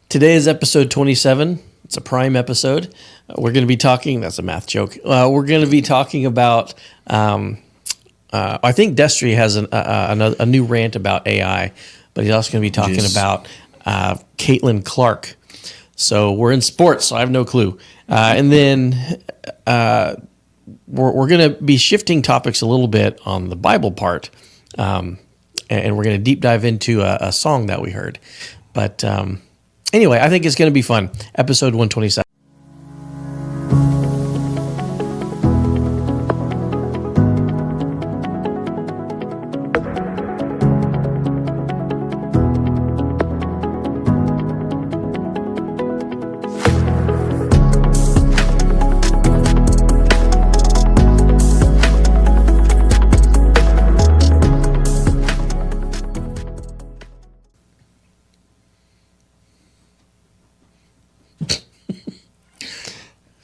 Today is episode 27. It's a prime episode. We're going to be talking, that's a math joke. We're going to be talking about, I think Destry has a new rant about AI, but he's also going to be talking about Caitlin Clark. So we're in sports, so I have no clue. And then we're going to be shifting topics a little bit on the Bible part, and we're going to deep dive into a song that we heard. But anyway, I think it's going to be fun. Episode 127.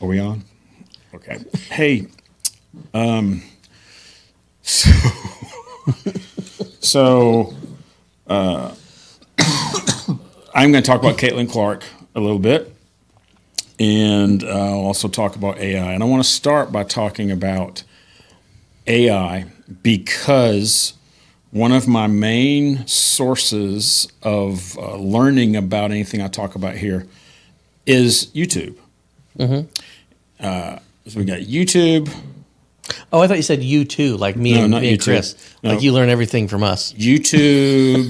Are we on? Okay. Hey, so I'm going to talk about Caitlin Clark a little bit, and I'll also talk about AI. And I want to start by talking about AI because one of my main sources of learning about anything I talk about here is YouTube. Mm-hmm. So we got YouTube. Oh, I thought you said you too, like me and YouTube. Chris. No. Like you learn everything from us. YouTube,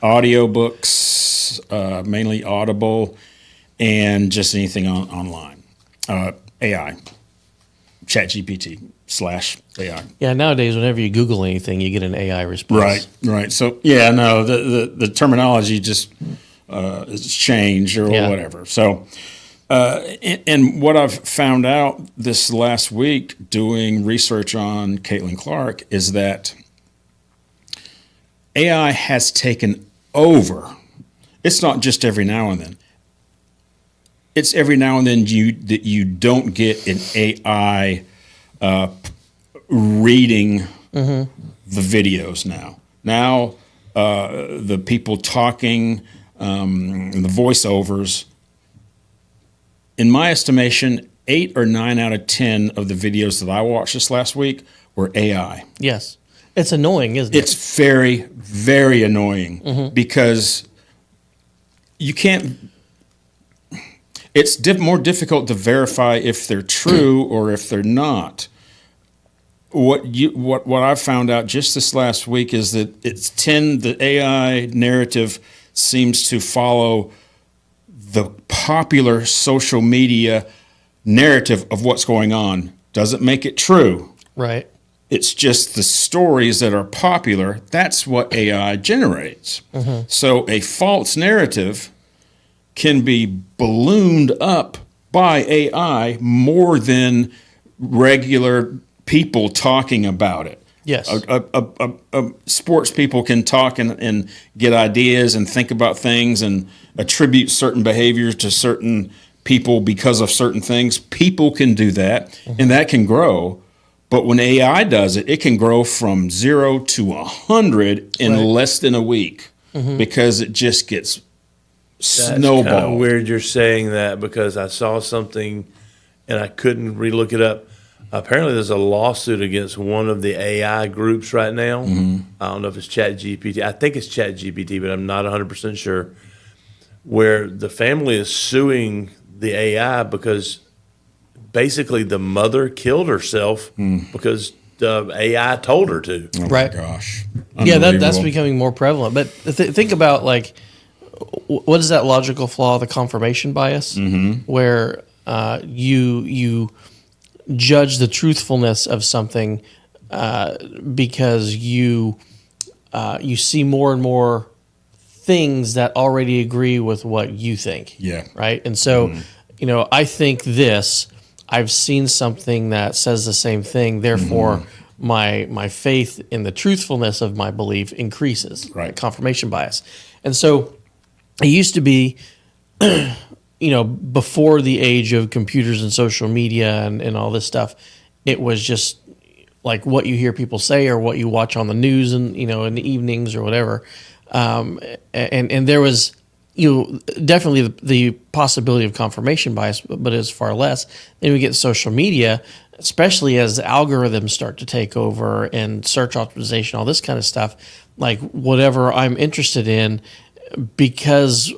audiobooks, mainly Audible, and just anything online. AI, ChatGPT/AI. Yeah, nowadays, whenever you Google anything, you get an AI response. Right. So, yeah, no, the terminology just has changed or whatever. So, and what I've found out this last week doing research on Caitlin Clark is that AI has taken over. It's not just every now and then. It's every now and then that you don't get an AI reading the videos now. Now, the people talking, the voiceovers, in my estimation, 8 or 9 out of 10 of the videos that I watched this last week were AI. Yes. It's annoying, isn't it? It's very, very annoying because you can't. It's more difficult to verify if they're true or if they're not. What I've found out just this last week is that the AI narrative seems to follow the popular social media narrative of what's going on. Doesn't make it true. Right. It's just the stories that are popular. That's what AI generates. So a false narrative can be ballooned up by AI more than regular people talking about it. Yes. Sports people can talk and get ideas and think about things and attribute certain behaviors to certain people because of certain things. People can do that, and that can grow. But when AI does it, it can grow from 0 to 100 in less than a week because it just gets snowballed. That's kind of weird you're saying that because I saw something and I couldn't relook it up. Apparently, there's a lawsuit against one of the AI groups right now. I don't know if it's ChatGPT. I think it's ChatGPT, but I'm not 100% sure. Where the family is suing the AI because basically the mother killed herself because the AI told her to. Oh right. My gosh. Yeah, that's becoming more prevalent. But think about, like, what is that logical flaw, the confirmation bias, where you judge the truthfulness of something because you see more and more things that already agree with what you think. Yeah. Right? And so, I think this, I've seen something that says the same thing, therefore my faith in the truthfulness of my belief increases. Right. Confirmation bias. And so it used to be before the age of computers and social media and all this stuff, it was just like what you hear people say or what you watch on the news and in the evenings or whatever. And there was definitely the possibility of confirmation bias, but it's far less. Then we get social media, especially as algorithms start to take over and search optimization, all this kind of stuff. Like whatever I'm interested in, because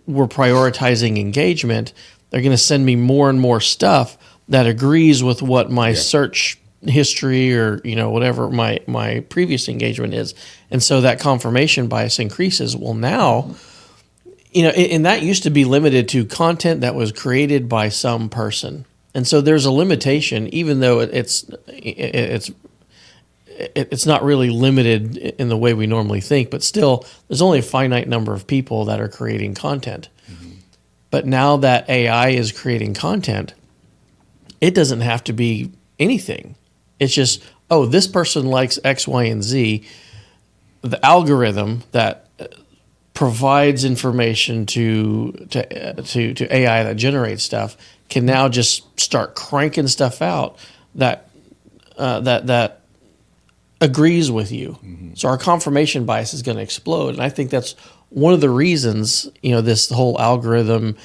we're prioritizing engagement, they're going to send me more and more stuff that agrees with what my search history or whatever my previous engagement is, and so that confirmation bias increases. Well, now, and that used to be limited to content that was created by some person, and so there's a limitation, even though it's not really limited in the way we normally think, but still, there's only a finite number of people that are creating content. Mm-hmm. But now that AI is creating content, it doesn't have to be anything. It's just, this person likes X, Y, and Z. The algorithm that provides information to AI that generates stuff can now just start cranking stuff out that agrees with you. Mm-hmm. So our confirmation bias is going to explode, and I think that's one of the reasons this whole algorithm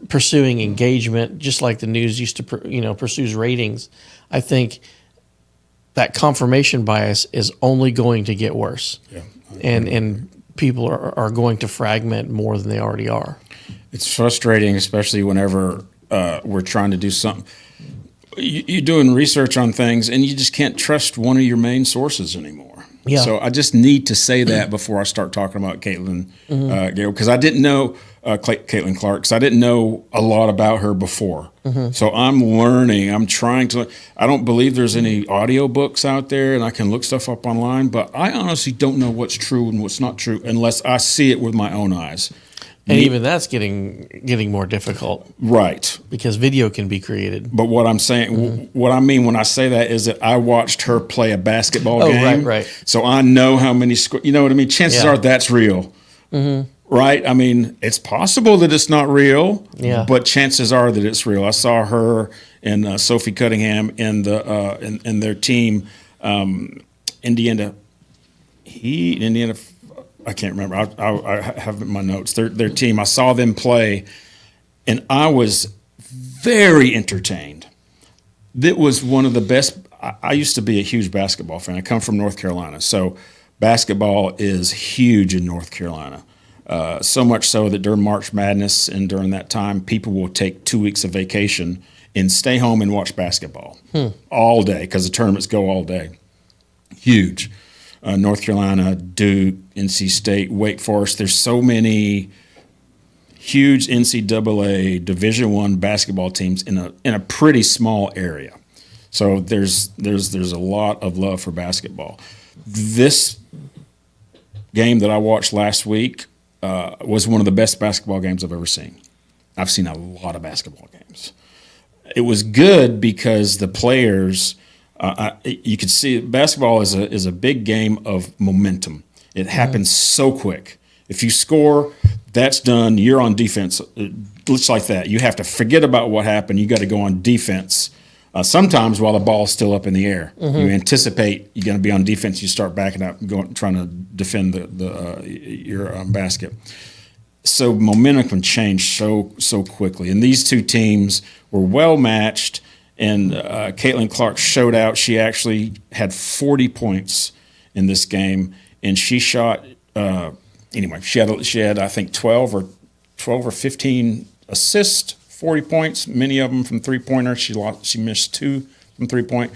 pursuing engagement, just like the news used to pursues ratings. I think that confirmation bias is only going to get worse. Yeah. And people are going to fragment more than they already are. It's frustrating, especially whenever we're trying to do something. You're doing research on things, and you just can't trust one of your main sources anymore. Yeah. So I just need to say that before I start talking about Caitlin Gale, because I didn't know Caitlin Clark, because I didn't know a lot about her before. Mm-hmm. So I'm learning. I'm trying to. I don't believe there's any audio books out there, and I can look stuff up online, but I honestly don't know what's true and what's not true unless I see it with my own eyes. And even that's getting more difficult. Right. Because video can be created. But what I'm saying, what I mean when I say that is that I watched her play a basketball game. Right. So I know how many you know what I mean? Chances are that's real. Mm-hmm. Right? I mean, it's possible that it's not real, but chances are that it's real. I saw her and Sophie Cunningham in their team, Indiana. I can't remember. I have it in my notes. Their team. I saw them play, and I was very entertained. That was one of the best. I used to be a huge basketball fan. I come from North Carolina, so basketball is huge in North Carolina. So much so that during March Madness and during that time, people will take 2 weeks of vacation and stay home and watch basketball all day because the tournaments go all day. Huge. North Carolina, Duke, NC State, Wake Forest. There's so many huge NCAA Division I basketball teams in a pretty small area. So there's a lot of love for basketball. This game that I watched last week was one of the best basketball games I've ever seen. I've seen a lot of basketball games. It was good because the players. You can see basketball is a big game of momentum. It happens so quick. If you score, that's done. You're on defense. Just like that. You have to forget about what happened. You got to go on defense. Sometimes while the ball's still up in the air, you anticipate you're going to be on defense. You start backing up, trying to defend your basket. So momentum can change so quickly. And these two teams were well matched. And Caitlin Clark showed out. She actually had 40 points in this game, and she shot. She had I think 12 or 15 assists, 40 points. Many of them from 3-pointer. She missed 2 from 3-point.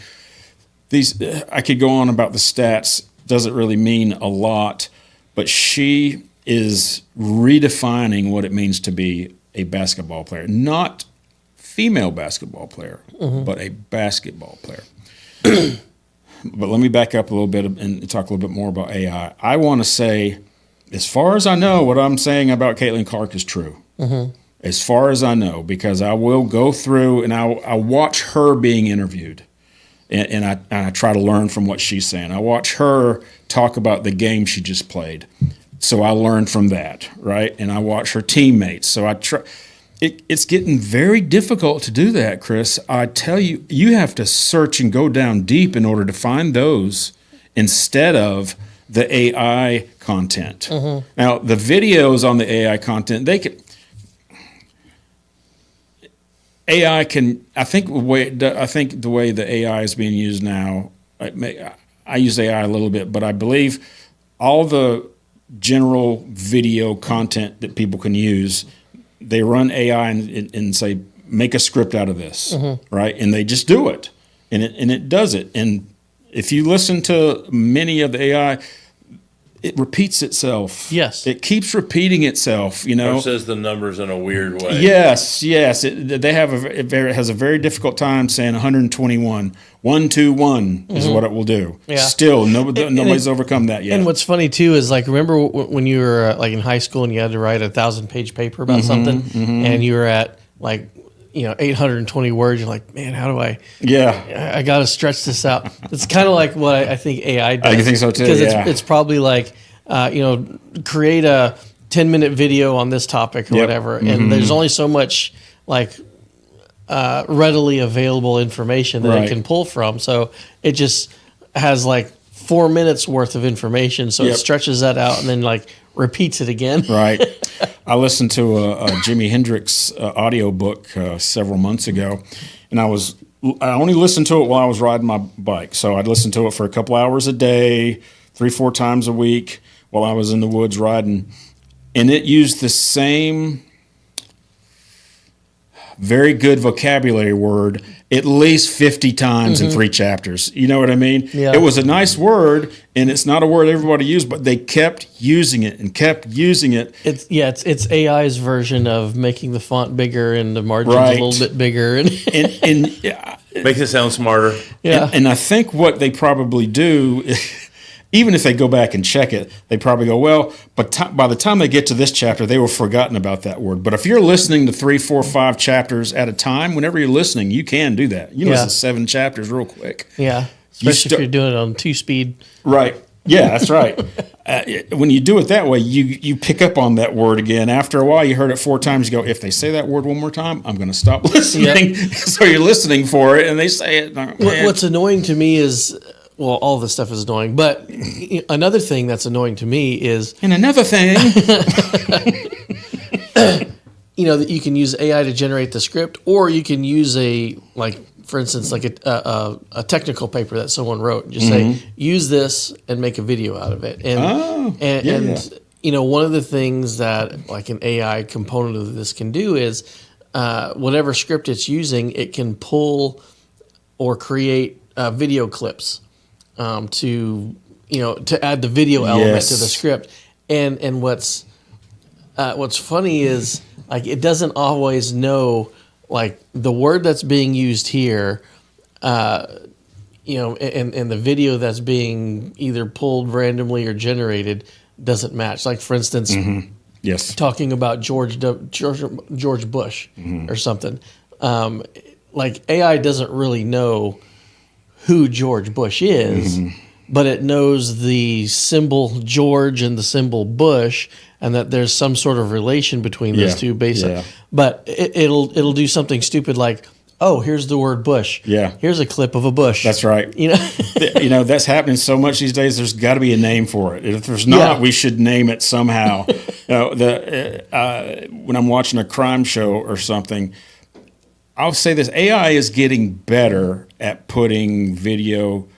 I could go on about the stats. Doesn't really mean a lot, but she is redefining what it means to be a basketball player. Not female basketball player, but a basketball player. But let me back up a little bit and talk a little bit more about AI. I want to say, as far as I know, what I'm saying about Caitlin Clark is true. As far as I know, because I will go through and I watch her being interviewed, and I try to learn from what she's saying. I watch her talk about the game she just played, so I learn from that, right? And I watch her teammates, so I try. It's getting very difficult to do that, Chris. I tell you, you have to search and go down deep in order to find those instead of the AI content. Mm-hmm. Now, the videos on the AI content, I think the way the AI is being used now, I use AI a little bit, but I believe all the general video content that people can use, they run AI and say, make a script out of this, right? And they just do it, and it does it. And if you listen to many of the AI, it repeats itself. Yes. It keeps repeating itself, you know. Or says the numbers in a weird way. Yes. It has a very difficult time saying 121. 121 is what it will do. Yeah. Still, nobody's overcome that yet. And what's funny too is like, remember when you were like in high school and you had to write a 1,000-page paper about something, and you were at like 820 words. You're like, man, how do I? Yeah, I got to stretch this out. It's kind of like what I think AI does. I think so too. Because Yeah. it's probably like, create a 10-minute video on this topic or whatever, and there's only so much like readily available information that it can pull from. So it just has like 4 minutes worth of information. So it stretches that out and then like repeats it again. Right. I listened to a Jimi Hendrix audio book several months ago, and I only listened to it while I was riding my bike. So I'd listen to it for a couple hours a day, 3-4 times a week while I was in the woods riding. And it used the same very good vocabulary word at least 50 times in 3 chapters. You know what I mean? Yeah. It was a nice word, and it's not a word everybody used, but they kept using it and kept using it. It's AI's version of making the font bigger and the margins a little bit bigger. And Makes it sound smarter. Yeah. And I think what they probably do, even if they go back and check it, they probably go, well, but by the time they get to this chapter, they were forgotten about that word. But if you're listening to 3, 4, 5 chapters at a time, whenever you're listening, you can do that. You can listen to 7 chapters real quick. Yeah. Especially if you're doing it on 2-speed. Right. Yeah, that's right. When you do it that way, you pick up on that word again. After a while, you heard it 4 times. You go, if they say that word one more time, I'm going to stop listening. Yep. So you're listening for it, and they say it. What's annoying to me is, well, all this stuff is annoying, but another thing that's annoying to me is, And another thing, that you can use AI to generate the script, or you can use for instance, like a technical paper that someone wrote, and just say, use this and make a video out of it. And one of the things that like an AI component of this can do is whatever script it's using, it can pull or create video clips to add the video element to the script. And what's funny is like it doesn't always know like the word that's being used here, and the video that's being either pulled randomly or generated doesn't match. Like for instance, yes, talking about George Bush or something. Like AI doesn't really know who George Bush is, but it knows the symbol George and the symbol Bush, and that there's some sort of relation between those two. But it'll do something stupid like, oh, here's the word Bush. Yeah, here's a clip of a bush. That's right. That's happening so much these days. There's got to be a name for it. If there's not, we should name it somehow. When I'm watching a crime show or something, I'll say this: AI is getting better at putting video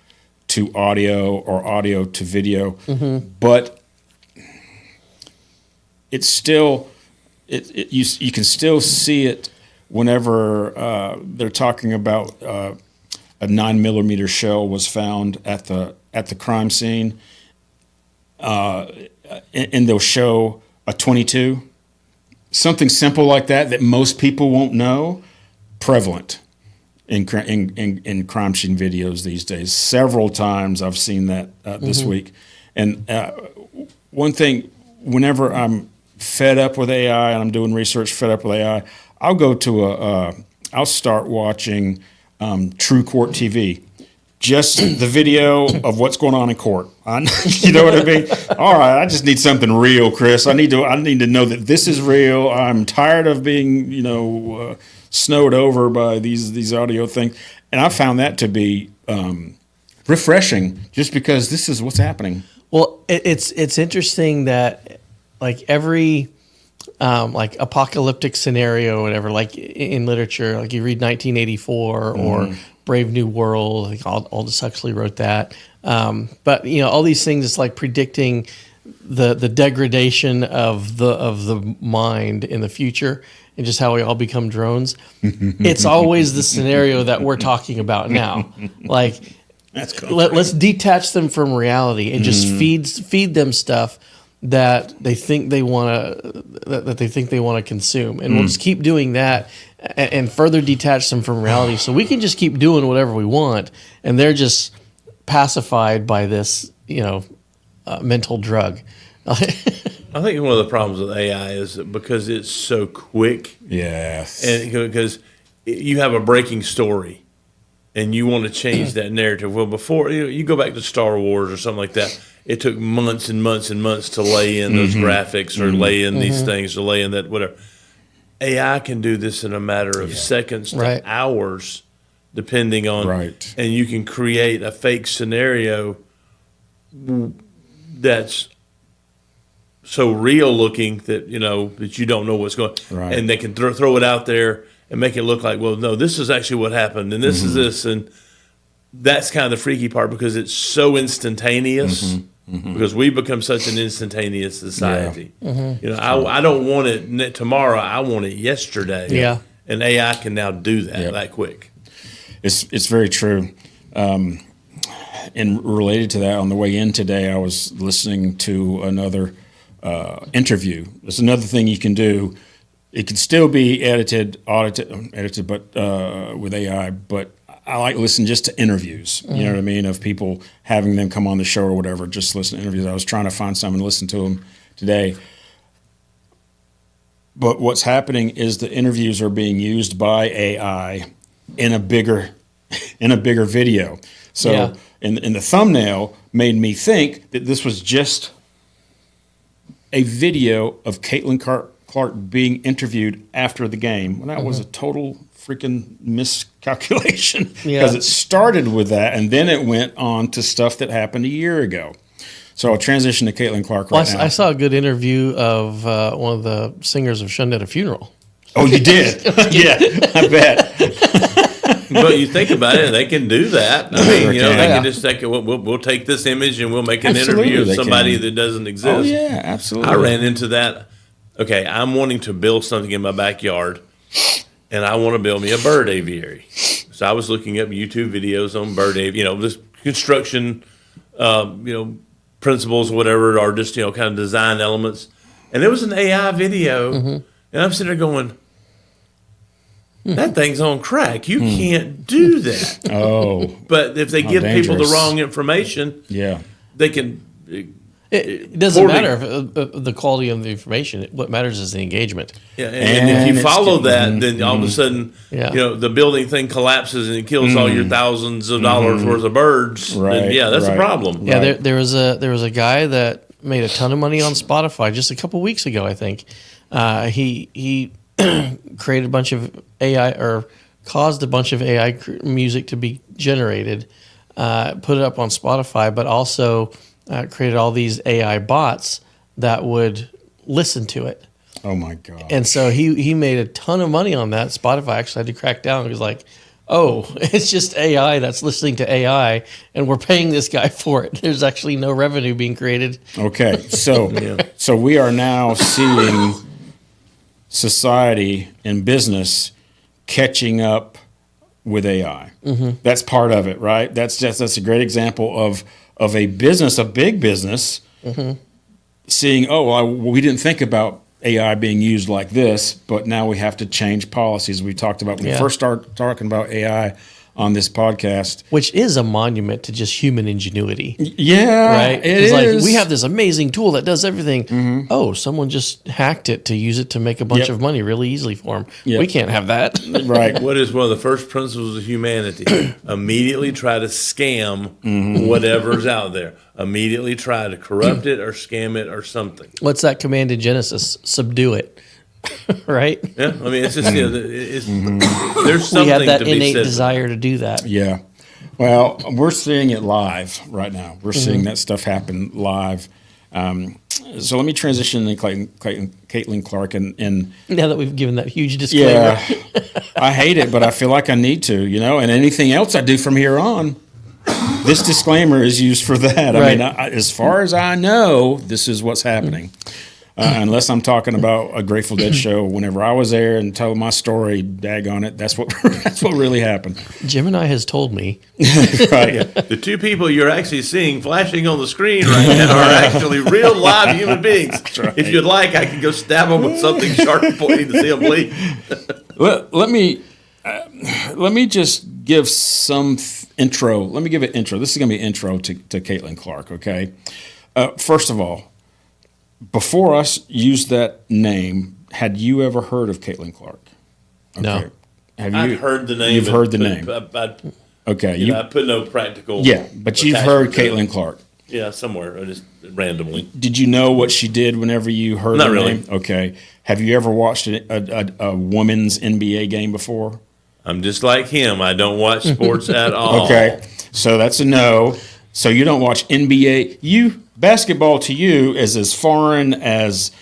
to audio or audio to video, but it's still you can still see it whenever they're talking about a 9mm shell was found at the crime scene, and they'll show a .22, something simple like that most people won't know. Prevalent in crime scene videos these days. Several times I've seen that this week. And one thing, whenever I'm fed up with AI and I'm doing research fed up with AI, I'll go to I'll start watching True Court TV. just the video of what's going on in court. You know what I mean? All right, I just need something real, Chris. I need to know that this is real. I'm tired of being, snowed over by these audio things. And I found that to be refreshing, just because this is what's happening. Well, it's interesting that like every like apocalyptic scenario or whatever, like in literature, like you read 1984 or Brave New World, like Aldous Huxley wrote that. But all these things, it's like predicting the degradation of the mind in the future and just how we all become drones. It's always the scenario that we're talking about now. Like, That's cool. let's detach them from reality and just feed them stuff that they think they want to consume, and we'll just keep doing that and further detach them from reality, so we can just keep doing whatever we want, and they're just pacified by this mental drug. I think one of the problems with AI is that because it's so quick, Yes. and because you have a breaking story, and you want to change that narrative. Well, before you go back to Star Wars or something like that, it took months and months and months to lay in those graphics or lay in these things or lay in that whatever. AI can do this in a matter of seconds to hours, depending on, and you can create a fake scenario that's so real looking that that you don't know what's going on, and they can throw it out there and make it look like, well, no, this is actually what happened, and this is this, and that's kind of the freaky part, because it's so instantaneous. Because we become such an instantaneous society. I don't want it tomorrow. I want it yesterday. Yeah, and AI can now do that that quick. It's very true. And related to that, on the way in today, I was listening to another interview. There's another thing you can do. It can still be edited, but with AI. But I like listening just to interviews. You know what I mean? Of people, having them come on the show or whatever. Just listen to interviews. I was trying to find some and listen to them today. But what's happening is the interviews are being used by AI in a bigger video. So in the thumbnail made me think that this was just a video of Caitlin Clark being interviewed after the game. Well, that was a total freaking miscalculation, because it started with that and then it went on to stuff that happened a year ago. So I'll transition to Caitlin Clark now. I saw a good interview of one of the singers of Shunned Funeral. Oh, you did? Yeah, I bet. But you think about it, they can do that. I mean, they can just take it. We'll take this image and we'll make an interview of somebody that doesn't exist. Oh yeah, absolutely. I ran into that. Okay, I'm wanting to build something in my backyard, and I want to build me a bird aviary. So I was looking up YouTube videos on bird aviary, this construction, principles or whatever, or just kind of design elements. And there was an AI video, and I'm sitting there going, that thing's on crack. You can't do that. Oh. But if they give people the wrong information, they can. It doesn't matter if the quality of the information. What matters is the engagement. Yeah, and if you follow that, then all of a sudden, the building thing collapses and it kills all your thousands of dollars worth of birds. Then, that's a problem. Yeah, there was a guy that made a ton of money on Spotify just a couple weeks ago, I think. He created a bunch of AI, or caused a bunch of AI music to be generated, put it up on Spotify, but also created all these AI bots that would listen to it. Oh my God. And so he made a ton of money on that. Spotify actually had to crack down. It was like, oh, it's just AI that's listening to AI, and we're paying this guy for it. There's actually no revenue being created. Okay, so so we are now seeing society and business catching up with AI. That's part of it, right? That's a great example of a business, a big business, seeing, we didn't think about AI being used like this, but now we have to change policies. We talked about when we first started talking about AI on this podcast. Which is a monument to just human ingenuity. Yeah, Right? it is. Like, we have this amazing tool that does everything. Oh, someone just hacked it to use it to make a bunch of money really easily for them. Yep. We can't have that. Right. What is one of the first principles of humanity? Immediately try to scam whatever's out there. Immediately try to corrupt it or scam it or something. What's that command in Genesis? Subdue it. Right? Yeah, I mean, it's just, there's something We have that to be innate said. desire to do that. Yeah. Well, we're seeing it live right now. We're seeing that stuff happen live. So let me transition to Caitlin Clark. And Now that we've given that huge disclaimer. yeah, I hate it, but I feel like I need to, and anything else I do from here on, this disclaimer is used for that. Right. I mean, as far as I know, this is what's happening. Unless I'm talking about a Grateful Dead show, whenever I was there and tell my story, daggone it, that's what really happened. Gemini has told me. Right. The two people you're actually seeing flashing on the screen right now are actually real live human beings. right. If you'd like, I can go stab them with something sharp pointing to see them bleed. Let me just give some intro. Let me give an intro. This is going to be an intro to Caitlin Clark, okay? First of all, before us use that name, had you ever heard of Caitlin Clark? Okay. No. Have I've heard the name. You've heard the name. Okay. I put no practical. Yeah, but you've heard attachment to it. Caitlin Clark. Yeah, somewhere, or just randomly. Did you know what she did whenever you heard Not her really. name? Okay. Have you ever watched a women's NBA game before? I'm just like him. I don't watch sports at all. Okay. So that's a no. So you don't watch NBA. Basketball to you is as foreign as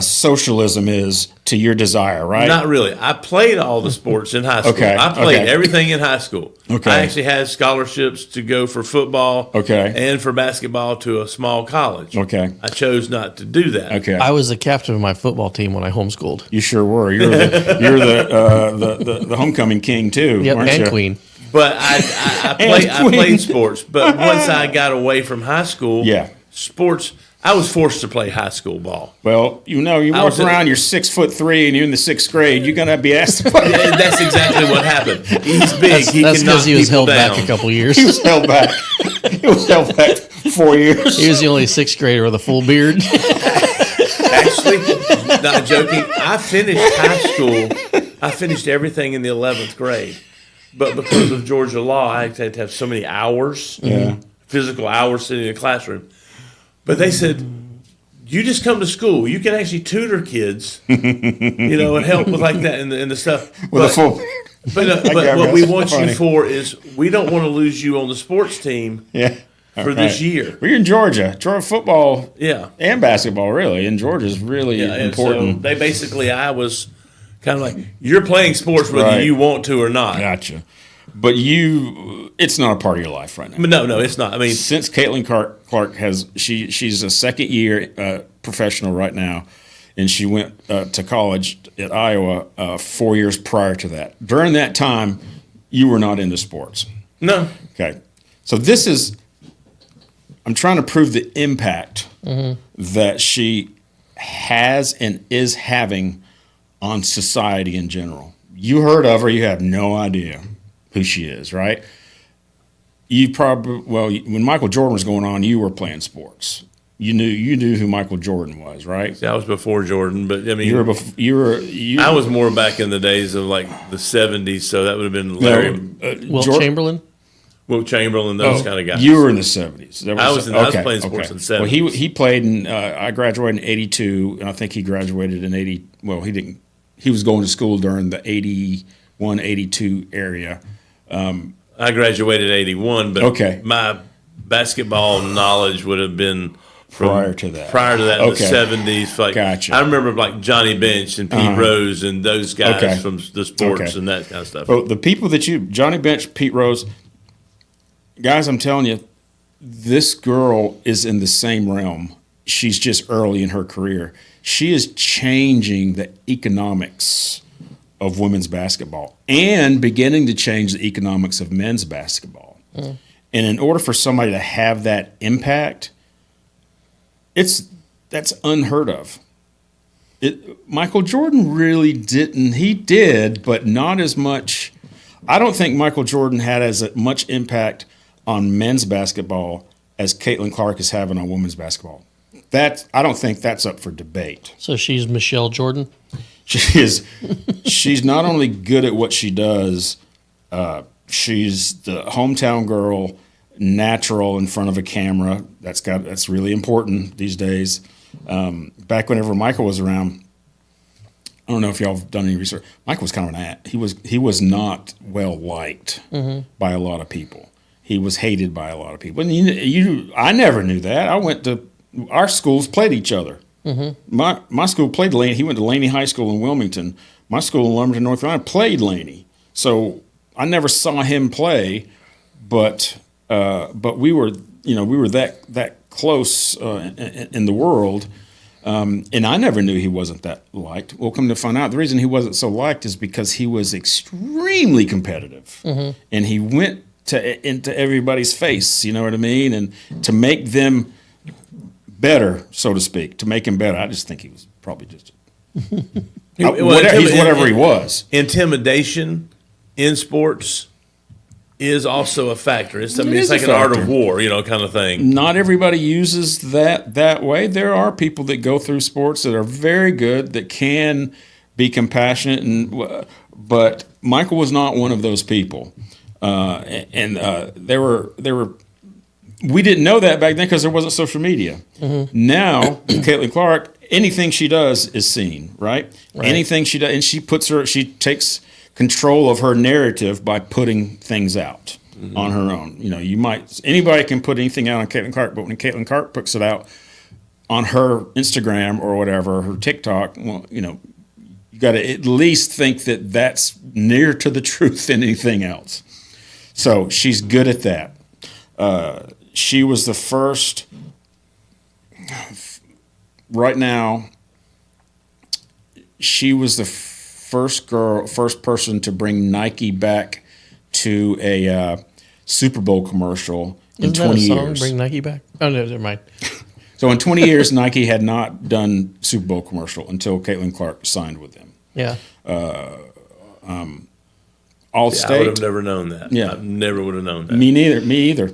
socialism is to your desire, right? Not really. I played all the sports in high school. Okay, I played okay. everything in high school. Okay. I actually had scholarships to go for football Okay. and for basketball to a small college. Okay. I chose not to do that. Okay. I was the captain of my football team when I homeschooled. You sure were. You're the homecoming king too, Yep, weren't and you? queen. But I played sports. But once I got away from high school, Yeah. sports, I was forced to play high school ball. Well, you walk was in- around, you're 6'3" and you're in the 6th grade. You're gonna be asked to play. Yeah, that's exactly what happened. He's big. That's He can knock because he was people held down. back a couple years. He was held back. He was held back 4 years. He was the only sixth grader with a full beard. Actually, not joking. I finished high school. I finished everything in the 11th grade. But because of Georgia law, I had to have so many hours, physical hours sitting in a classroom. But they said, you just come to school. You can actually tutor kids, and help with like that and the stuff. With a full. But what we want you for is we don't want to lose you on the sports team Yeah. for this year. We're in Georgia. Georgia football Yeah. and basketball, really. And Georgia is really Yeah, and important. so they basically, I was kind of like, you're playing sports whether Right. you want to or not. Gotcha. But it's not a part of your life right now. But no, it's not. I mean, Since Caitlin Clark she's a second year professional right now, and she went to college at Iowa 4 years prior to that. During that time, you were not into sports. no. Okay. So I'm trying to prove the impact that she has and is having on society in general. You heard of her, you have no idea who she is, right? You probably, when Michael Jordan was going on, you were playing sports. You knew who Michael Jordan was, right? See, I was before Jordan, but I mean, I I was more back in the days of like the 70s, so that would have been Larry, Wilt Chamberlain? Wilt Chamberlain, those kind of guys. You were in the 70s. I was playing sports in the 70s. Well, he played in. I graduated in '82, and I think he graduated in '80. Well, he didn't. He was going to school during the '81, '82 area. I graduated 81, but Okay. my basketball knowledge would have been Prior to that. Prior to that, in Okay. the 70s. Like, Gotcha. I remember like Johnny Bench and Pete Rose and those guys Okay. from the sports Okay. and that kind of stuff. Well, the people that Johnny Bench, Pete Rose, guys, I'm telling you, this girl is in the same realm. She's just early in her career. She is changing the economics of women's basketball and beginning to change the economics of men's basketball. And in order for somebody to have that impact, that's unheard of. Michael Jordan really didn't. He did, but not as much. I don't think Michael Jordan had as much impact on men's basketball as Caitlin Clark is having on women's basketball. I don't think that's up for debate. So she's Michelle Jordan? She's not only good at what she does, she's the hometown girl, natural in front of a camera. That's really important these days. Back whenever Michael was around, I don't know if y'all have done any research. Michael was kind of he was not well liked by a lot of people. He was hated by a lot of people. And I never knew that. Our schools played each other. My school played Laney. He went to Laney High School in Wilmington. My school in Lumberton, North Carolina, played Laney. So I never saw him play, but we were that close in the world. And I never knew he wasn't that liked. Well, come to find out, the reason he wasn't so liked is because he was extremely competitive, and he went into everybody's face. You know what I mean? And to make them better, so to speak, to make him better, I just think he was probably just he's whatever he was. Intimidation in sports is also a factor. It's like an art of war, kind of thing. Not everybody uses that way. There are people that go through sports that are very good, that can be compassionate, but Michael was not one of those people. There were. We didn't know that back then because there wasn't social media. Now, Caitlin Clark, anything she does is seen, right? Anything she does, and she takes control of her narrative by putting things out on her own. Anybody can put anything out on Caitlin Clark, but when Caitlin Clark puts it out on her Instagram or whatever, her TikTok, well, you got to at least think that that's near to the truth than anything else. So she's good at that. She was the first, right now, she was the first person to bring Nike back to a Super Bowl commercial in 20 years. Bring Nike back? Oh, no, never mind. So in 20 years, Nike had not done Super Bowl commercial until Caitlin Clark signed with them. Yeah. Allstate. I would have never known that. Yeah. I never would have known that. Me either.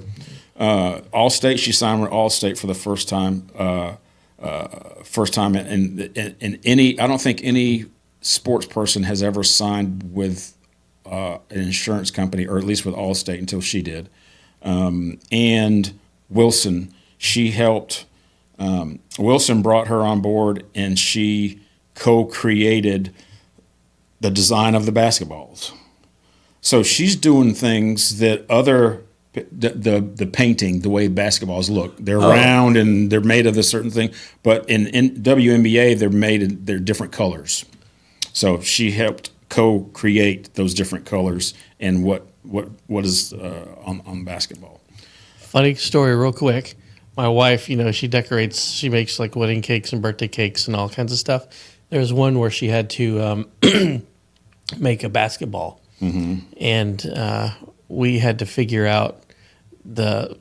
Allstate, she signed with Allstate for the first time. First time in any, I don't think any sports person has ever signed with an insurance company, or at least with Allstate, until she did. And Wilson, she helped. Wilson brought her on board, and she co-created the design of the basketballs. So she's doing things that the painting, the way basketballs look, they're round and they're made of a certain thing. But in WNBA, they're different colors. So she helped co-create those different colors and what is on basketball. Funny story, real quick. My wife, she decorates. She makes like wedding cakes and birthday cakes and all kinds of stuff. There was one where she had to make a basketball. And we had to figure out the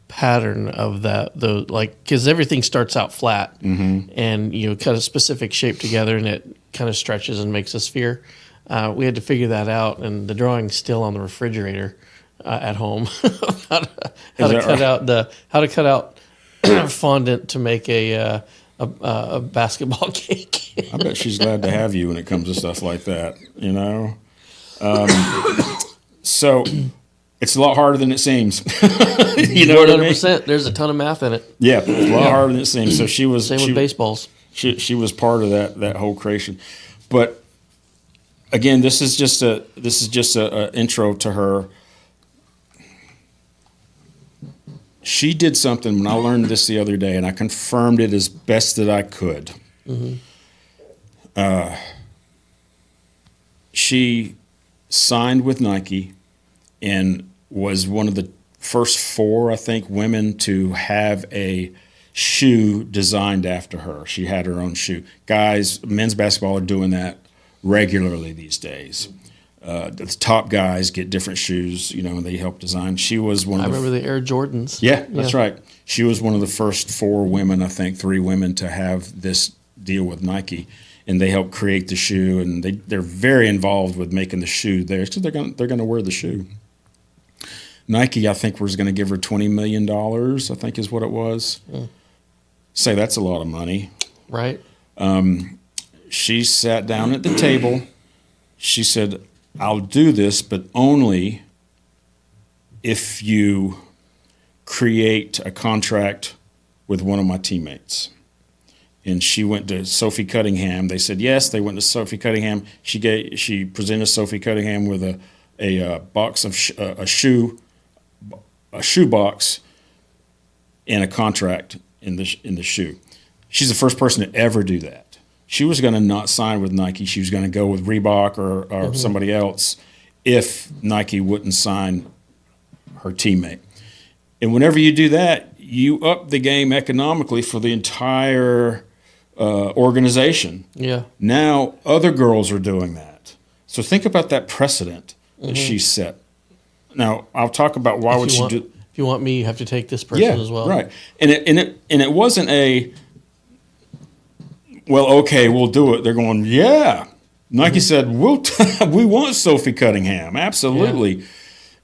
pattern of because everything starts out flat, and cut a specific shape together, and it kind of stretches and makes a sphere. We had to figure that out, and the drawing's still on the refrigerator at home. how to cut out fondant to make a basketball cake. I bet she's glad to have you when it comes to stuff like that. So it's a lot harder than it seems. 100%. There's a ton of math in it. Yeah, it's a lot harder than it seems. So she was with baseballs. She was part of that whole creation. But again, this is just a intro to her. She did something when I learned this the other day, and I confirmed it as best that I could. She signed with Nike and was one of the first 4, I think, women to have a shoe designed after her. She had her own shoe. Guys, men's basketball are doing that regularly these days. The top guys get different shoes, and they help design. She was one of I remember the Air Jordans. Yeah, that's right. She was one of the first 4 women, I think, 3 women to have this deal with Nike. and they help create the shoe, and they're very involved with making the shoe there. So they're gonna wear the shoe. Nike, I think, was going to give her $20 million, I think is what it was. Say that's a lot of money. Right. She sat down at the table. She said, I'll do this, but only if you create a contract with one of my teammates. And she went to Sophie Cunningham. They said yes. They went to Sophie Cunningham. She presented Sophie Cunningham with a box of a shoe box and a contract in the shoe. She's the first person to ever do that. She was going to not sign with Nike. She was going to go with Reebok or somebody else if Nike wouldn't sign her teammate. And whenever you do that, you up the game economically for the entire organization. Yeah. Now other girls are doing that. So think about that precedent that she set. Now I'll talk about why would she do. If you want me, you have to take this person as well. Right. And it wasn't a, well, okay, we'll do it. They're going, yeah. Nike said, we want Sophie Cunningham, absolutely. Yeah.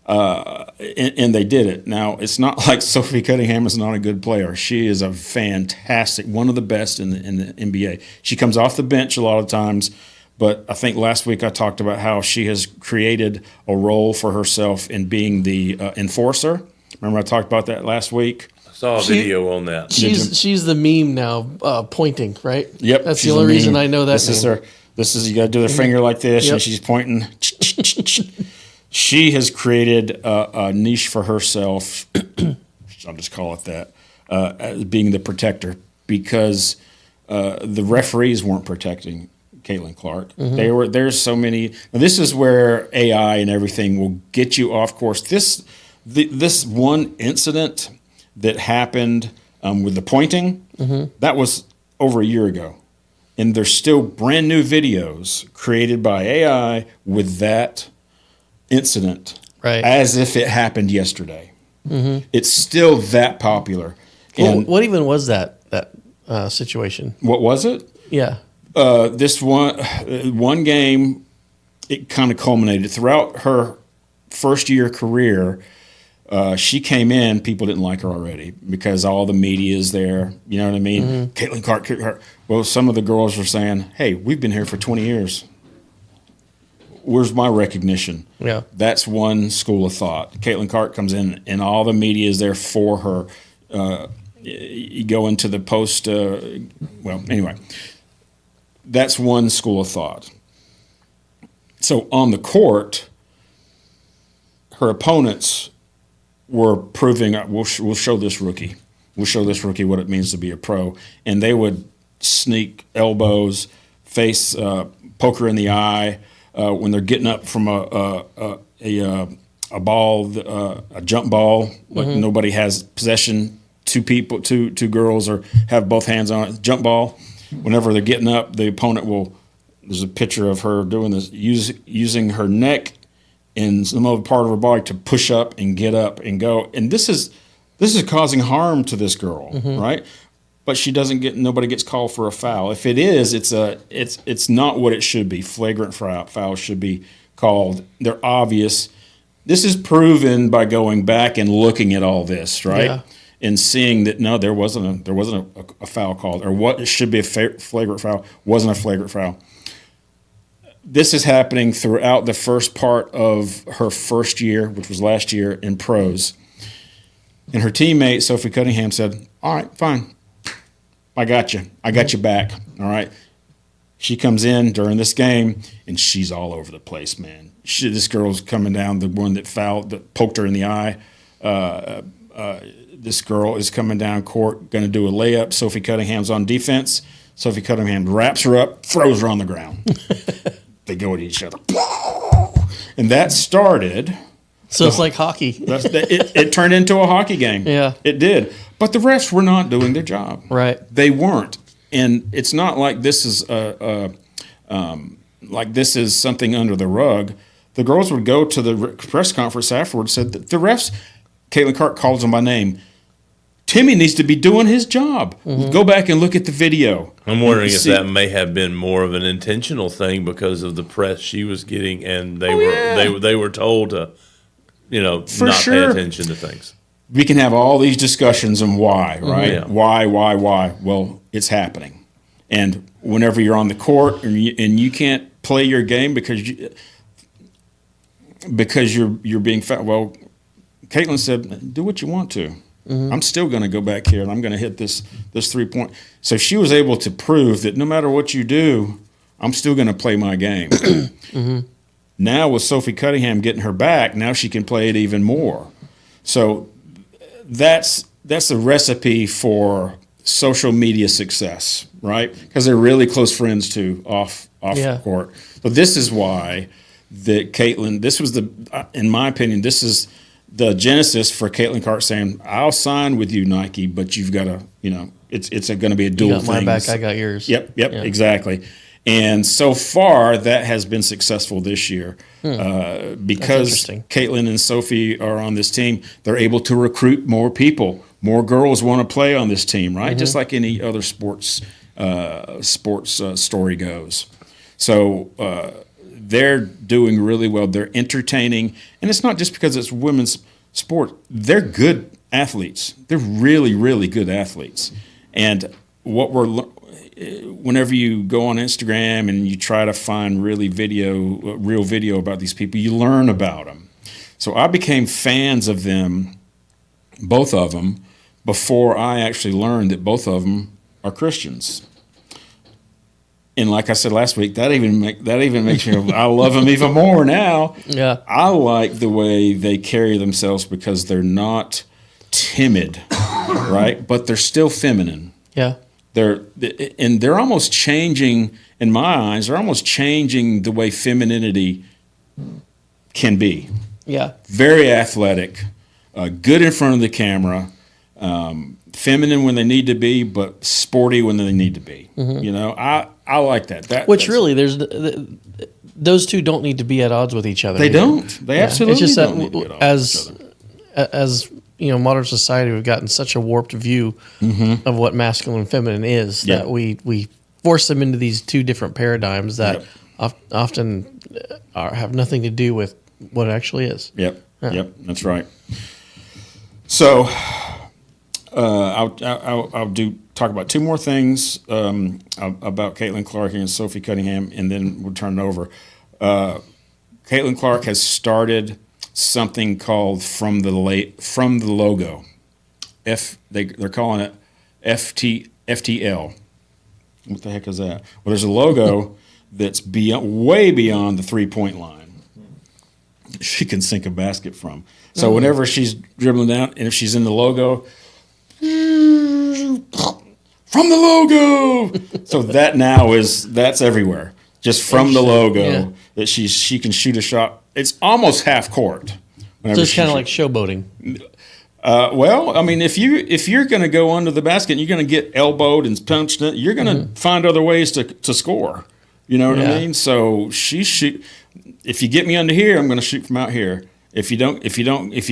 And they did it. Now, it's not like Sophie Cunningham is not a good player. She is a fantastic, one of the best in the NBA. She comes off the bench a lot of times, but I think last week I talked about how she has created a role for herself in being the enforcer. Remember I talked about that last week? I saw a video on that. She's the meme now, pointing, right? Yep. That's the only reason I know that. This is you got to do the finger like this, and she's pointing. She has created a niche for herself. I'll just call it that, as being the protector, because the referees weren't protecting Caitlin Clark. There's so many. Now this is where AI and everything will get you off course. This one incident that happened with the pointing, that was over a year ago. And there's still brand new videos created by AI with that incident, right, as if it happened yesterday. It's still that popular. And what even was that situation? What was it? Yeah. This one game, it kind of culminated throughout her first year career. She came in, people didn't like her already because all the media is there. You know what I mean? Caitlin Clark. Well, some of the girls were saying, hey, we've been here for 20 years. Where's my recognition? Yeah. That's one school of thought. Caitlin Clark comes in, and all the media is there for her. You go into the post. Well, anyway, that's one school of thought. So on the court, her opponents were proving, we'll show this rookie. We'll show this rookie what it means to be a pro. And they would sneak elbows, face, poke her in the eye when they're getting up from a ball, a jump ball, like nobody has possession, two girls or have both hands on it, jump ball. Whenever they're getting up, the opponent will, there's a picture of her doing this, using her neck and some other part of her body to push up and get up and go. And this is causing harm to this girl, right? But she doesn't get, nobody gets called for a foul. If it is, it's not what it should be. Flagrant foul should be called. They're obvious. This is proven by going back and looking at all this, right? Yeah. And seeing that no, there wasn't a foul called, or what should be a flagrant foul wasn't a flagrant foul. This is happening throughout the first part of her first year, which was last year, in pros. And her teammate, Sophie Cunningham, said, all right, fine. I got you. I got you back. All right. She comes in during this game, and she's all over the place, man. This girl's coming down, the one that poked her in the eye. This girl is coming down court, going to do a layup. Sophie Cunningham's on defense. Sophie Cunningham wraps her up, throws her on the ground. They go at each other. And that started. So it's like hockey. It turned into a hockey game. Yeah. It did. But the refs were not doing their job. Right. They weren't. And it's not like this is something under the rug. The girls would go to the press conference afterwards, said that the refs, Caitlin Clark calls them by name, Timmy needs to be doing his job. Go back and look at the video. I'm wondering if See- that may have been more of an intentional thing because of the press she was getting, and they were told to, not pay attention to things. We can have all these discussions on why, right? Yeah. Why? Well, it's happening. And whenever you're on the court and you can't play your game because you're being fat. Well, Caitlin said, "Do what you want to. I'm still going to go back here and I'm going to hit this 3-point." So she was able to prove that no matter what you do, I'm still going to play my game. Now with Sophie Cunningham getting her back, now she can play it even more. So that's a recipe for social media success, right? Because they're really close friends too off the court. So this is why that Caitlin. This was in my opinion, this is the genesis for Caitlin Clark saying, "I'll sign with you, Nike, but you've got to, it's going to be a dual You got my thing." back, I got yours. Yep, Yeah. exactly. And so far, that has been successful this year because Caitlin and Sophie are on this team. They're able to recruit more people. More girls want to play on this team, right? Just like any other sports story goes. So they're doing really well. They're entertaining, and it's not just because it's women's sport. They're good athletes. They're really, really good athletes. And whenever you go on Instagram and you try to find real video about these people, you learn about them. So I became fans of them, both of them, before I actually learned that both of them are Christians. And like I said last week, that even makes me I love them even more now. Yeah, I like the way they carry themselves because they're not timid, right? But they're still feminine. yeah. They're almost changing, in my eyes, they're almost changing the way femininity can be. Yeah. Very athletic, good in front of the camera, feminine when they need to be, but sporty when they need to be. I like that. Which really, those two don't need to be at odds with each other. They either. don't. They absolutely it's just don't that need to be at odds with each other. as modern society, we've gotten such a warped view of what masculine and feminine is that we force them into these two different paradigms that often have nothing to do with what it actually is. Yep, that's right. So I'll talk about two more things about Caitlin Clark and Sophie Cunningham, and then we'll turn it over. Caitlin Clark has started something called from the logo. They're calling it FTL. What the heck is that? Well, there's a logo that's way beyond the 3-point line. She can sink a basket from. So whenever she's dribbling down, and if she's in the logo, from the logo. So that's everywhere. Just from the logo that she can shoot a shot. It's almost half court. So it's kind of like showboating. Well, I mean, if you're going to go under the basket and you're going to get elbowed and punched, you're going to find other ways to score. You know what I mean? So if you get me under here, I'm going to shoot from out here. If you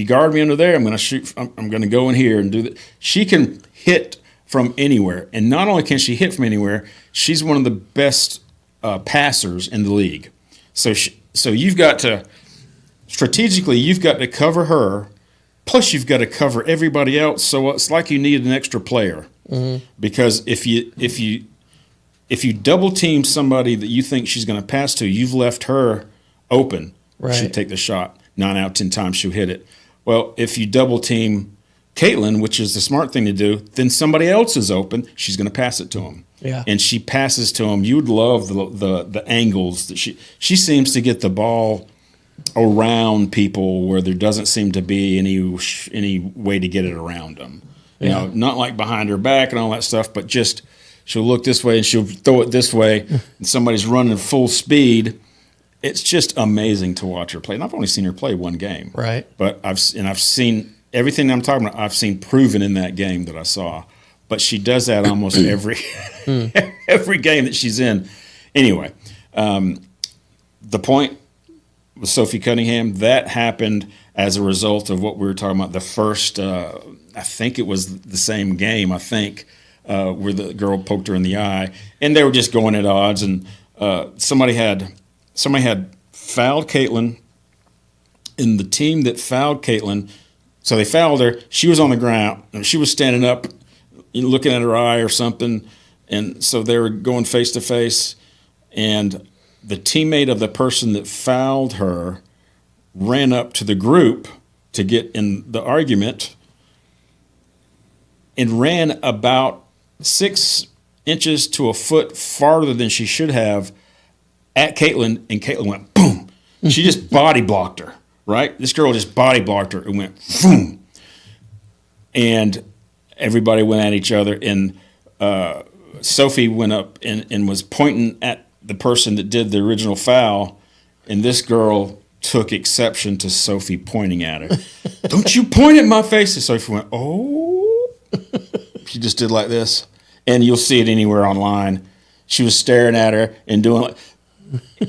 guard me under there, I'm going to shoot. I'm going to go in here and do that. She can hit from anywhere, and not only can she hit from anywhere, she's one of the best passers in the league. So you've got to strategically cover her, plus you've got to cover everybody else. So it's like you need an extra player because if you double team somebody that you think she's going to pass to, you've left her open. Right. She'll take the shot. 9 out of 10 times she'll hit it. Well, if you double team Caitlin, which is the smart thing to do, then somebody else is open. She's going to pass it to him. Yeah. And she passes to him. You would love the angles that she seems to get the ball around people where there doesn't seem to be any way to get it around them. You know, not like behind her back and all that stuff, but just she'll look this way and she'll throw it this way, and somebody's running full speed. It's just amazing to watch her play. And I've only seen her play one game. Right. But I've seen everything I'm talking about, I've seen proven in that game that I saw. But she does that almost every game that she's in. Anyway, the point with Sophie Cunningham, that happened as a result of what we were talking about, the first I think it was the same game. I think where the girl poked her in the eye, and they were just going at odds. And somebody had fouled Caitlin, and the team that fouled Caitlin, so they fouled her. She was on the ground, and she was standing up, looking at her eye or something, and so they were going face to face, and the teammate of the person that fouled her ran up to the group to get in the argument and ran about 6 inches to a foot farther than she should have at Caitlin, and Caitlin went boom. She just body blocked her, right? This girl just body blocked her and went boom. And everybody went at each other, and Sophie went up and was pointing at the person that did the original foul, and this girl took exception to Sophie pointing at her. Don't you point at my face. And Sophie went, oh. She just did like this. And you'll see it anywhere online. She was staring at her and doing like,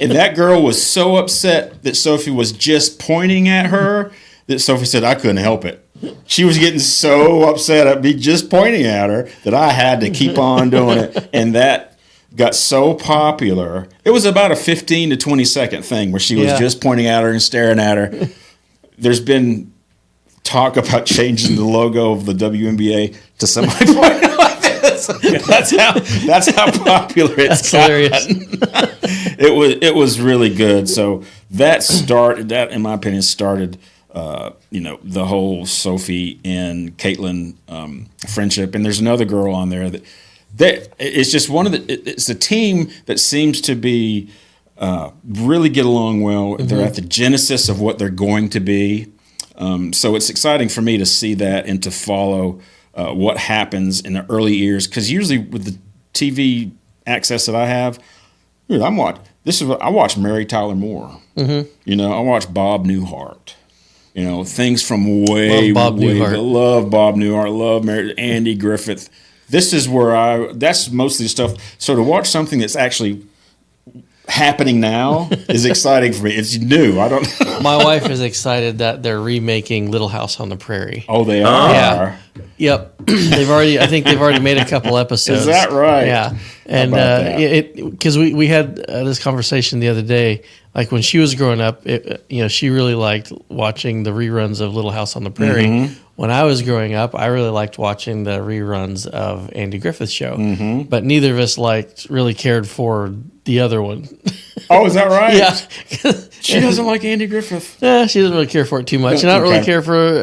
and that girl was so upset that Sophie was just pointing at her that Sophie said, I couldn't help it. She was getting so upset at me just pointing at her that I had to keep on doing it. And that got so popular. It was about a 15 to 20 second thing where she was just pointing at her and staring at her. There's been talk about changing the logo of the WNBA to somebody pointing like this. That's how popular it's gotten. It was really good. So that in my opinion started the whole Sophie and Caitlin friendship. And there's another girl on there that it's just it's a team that seems to be really get along well. Mm-hmm. They're at the genesis of what they're going to be. So it's exciting for me to see that and to follow what happens in the early years. Because usually with the TV access that I have, I watch Mary Tyler Moore. Mm-hmm. I watch Bob Newhart. Things from way, love Bob Newhart, love Andy Griffith. This is where that's mostly the stuff. So to watch something that's actually happening now is exciting for me. It's new. I don't know. My wife is excited that they're remaking Little House on the Prairie. Oh, they are? Yeah. Yep. I think they've already made a couple episodes. Is that right? Yeah. And because we had this conversation the other day, like when she was growing up, she really liked watching the reruns of Little House on the Prairie. Mm-hmm. When I was growing up, I really liked watching the reruns of Andy Griffith's show, mm-hmm. but neither of us really cared for the other one. Oh, is that right? Yeah. She doesn't like Andy Griffith. Yeah, she doesn't really care for it too much. And I don't really care for,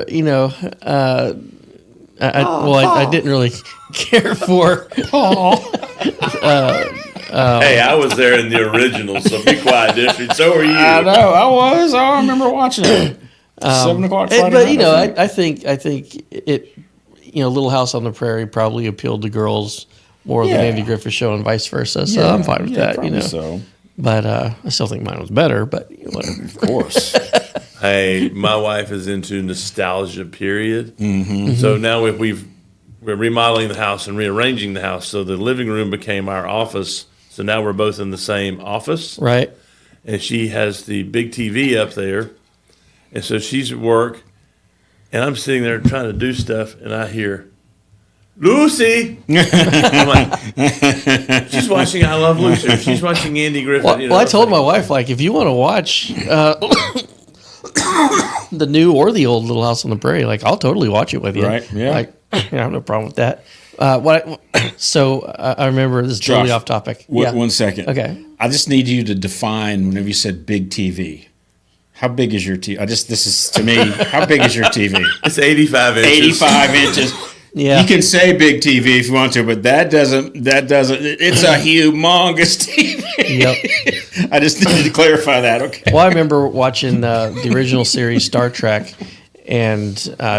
I didn't really care for Paul. Hey, I was there in the original, so be quiet, District. So are you. I know, I was. I remember watching it. 7 o'clock Friday night. I think it, Little House on the Prairie probably appealed to girls more than Andy Griffith show and vice versa. So I'm fine with that, So. But I still think mine was better. But whatever. Of course. Hey, my wife is into nostalgia. Period. Mm-hmm. So now we're remodeling the house and rearranging the house. So the living room became our office. So now we're both in the same office. Right. And she has the big TV up there. And so she's at work, and I'm sitting there trying to do stuff, and I hear, Lucy! I'm like, she's watching I Love Lucy. Or she's watching Andy Griffith. Well, I told my wife, if you want to watch the new or the old Little House on the Prairie, I'll totally watch it with you. Right, yeah. I have no problem with that. I remember, this is totally off topic. One second. Okay. I just need you to define, whenever you said big TV, how big is your TV? This is to me, how big is your TV? It's 85 inches. 85 inches. Yeah. You can say big TV if you want to, but that doesn't, it's a humongous TV. Yep. I just needed to clarify that, okay. Well, I remember watching the original series Star Trek, and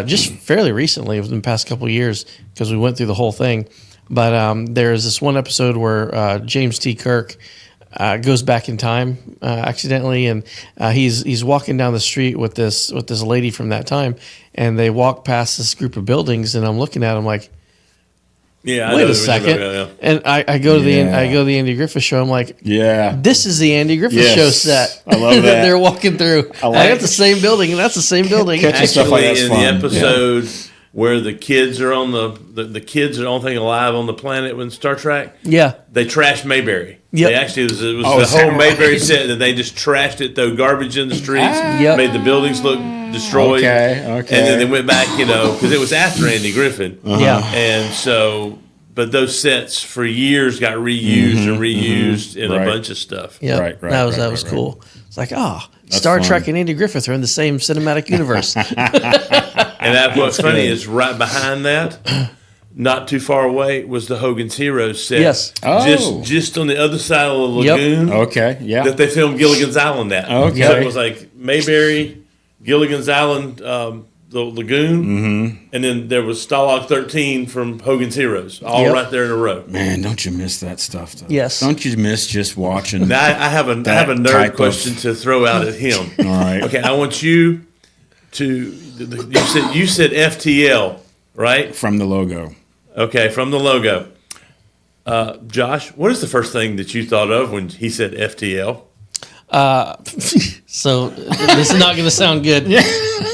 just fairly recently, within the past couple of years, because we went through the whole thing. But there's this one episode where James T. Kirk goes back in time accidentally, and he's walking down the street with this lady from that time, and they walk past this group of buildings, and I'm looking at him like, wait a second, and I go to the Andy Griffith show. I'm like, this is the Andy Griffith show set. I love that. They're walking through. I got the same building, and that's the same building. Actually, in the episode where the kids are on the kids are the only thing alive on the planet in Star Trek. Yeah. They trashed Mayberry. Yep. They actually it was is the that whole Mayberry right? set that they just trashed it, threw garbage in the streets, Yep. made the buildings look destroyed. Okay. And then they went back, because it was after Andy Griffin. Yeah. And so, but those sets for years got reused and reused in a bunch of stuff. Yeah. Right, That was cool. It's like, Star fun. Trek and Andy Griffith are in the same cinematic universe. And what's funny good. is right behind that, not too far away, was the Hogan's Heroes set. Yes. Oh. Just on the other side of the Yep. lagoon Okay. Yeah. that they filmed Gilligan's Island at. Okay. So it was like Mayberry, Gilligan's Island, the lagoon, and then there was Stalag 13 from Hogan's Heroes, all Yep. right there in a row. Man, don't you miss that stuff, though? Yes. Don't you miss just watching? Now I have a nerd type of- question to throw out at him. All right. Okay, I want you to. You said FTL, right? From the logo. Okay, from the logo. Josh, what is the first thing that you thought of when he said FTL? So this is not going to sound good.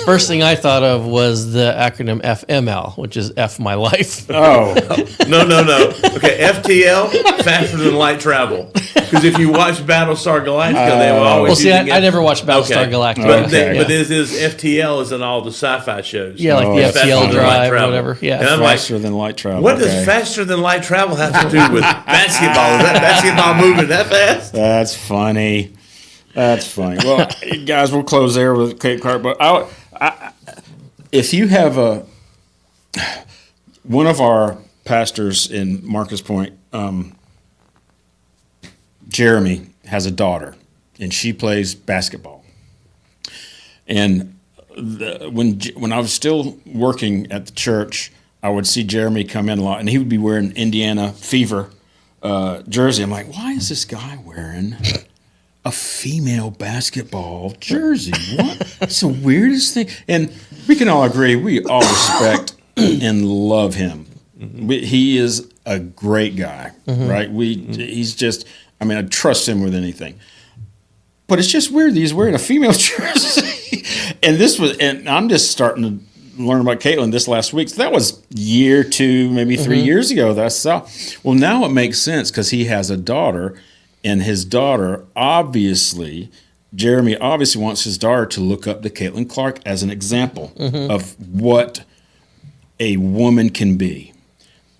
First thing I thought of was the acronym FML, which is F My Life. Oh. No. Okay, FTL, faster than light travel. Because if you watch Battlestar Galactica, they were always Well, see, using I never watched Battlestar Galactica. But, Okay. but this is FTL is in all the sci-fi shows. Yeah, like the Faster FTL than light drive or travel. whatever. Yeah. And I'm like, Faster than light travel. what okay. does faster than light travel have to do with basketball? Is that basketball moving that fast? That's funny. That's funny. Well, guys, we'll close there with Kate Clark. But if you have one of our pastors in Marcus Point, Jeremy, has a daughter, and she plays basketball. And when I was still working at the church, I would see Jeremy come in a lot, and he would be wearing Indiana Fever jersey. I'm like, why is this guy wearing a female basketball jersey? What? It's the weirdest thing. And we can all agree, we all respect and love him. He is a great guy, right? He's just, I trust him with anything. But it's just weird that he's wearing a female jersey. And I'm just starting to learn about Caitlin this last week. So that was year 2, maybe 3 years ago that I saw. Well, now it makes sense because he has a daughter. And his daughter, Jeremy obviously wants his daughter to look up to Caitlin Clark as an example of what a woman can be.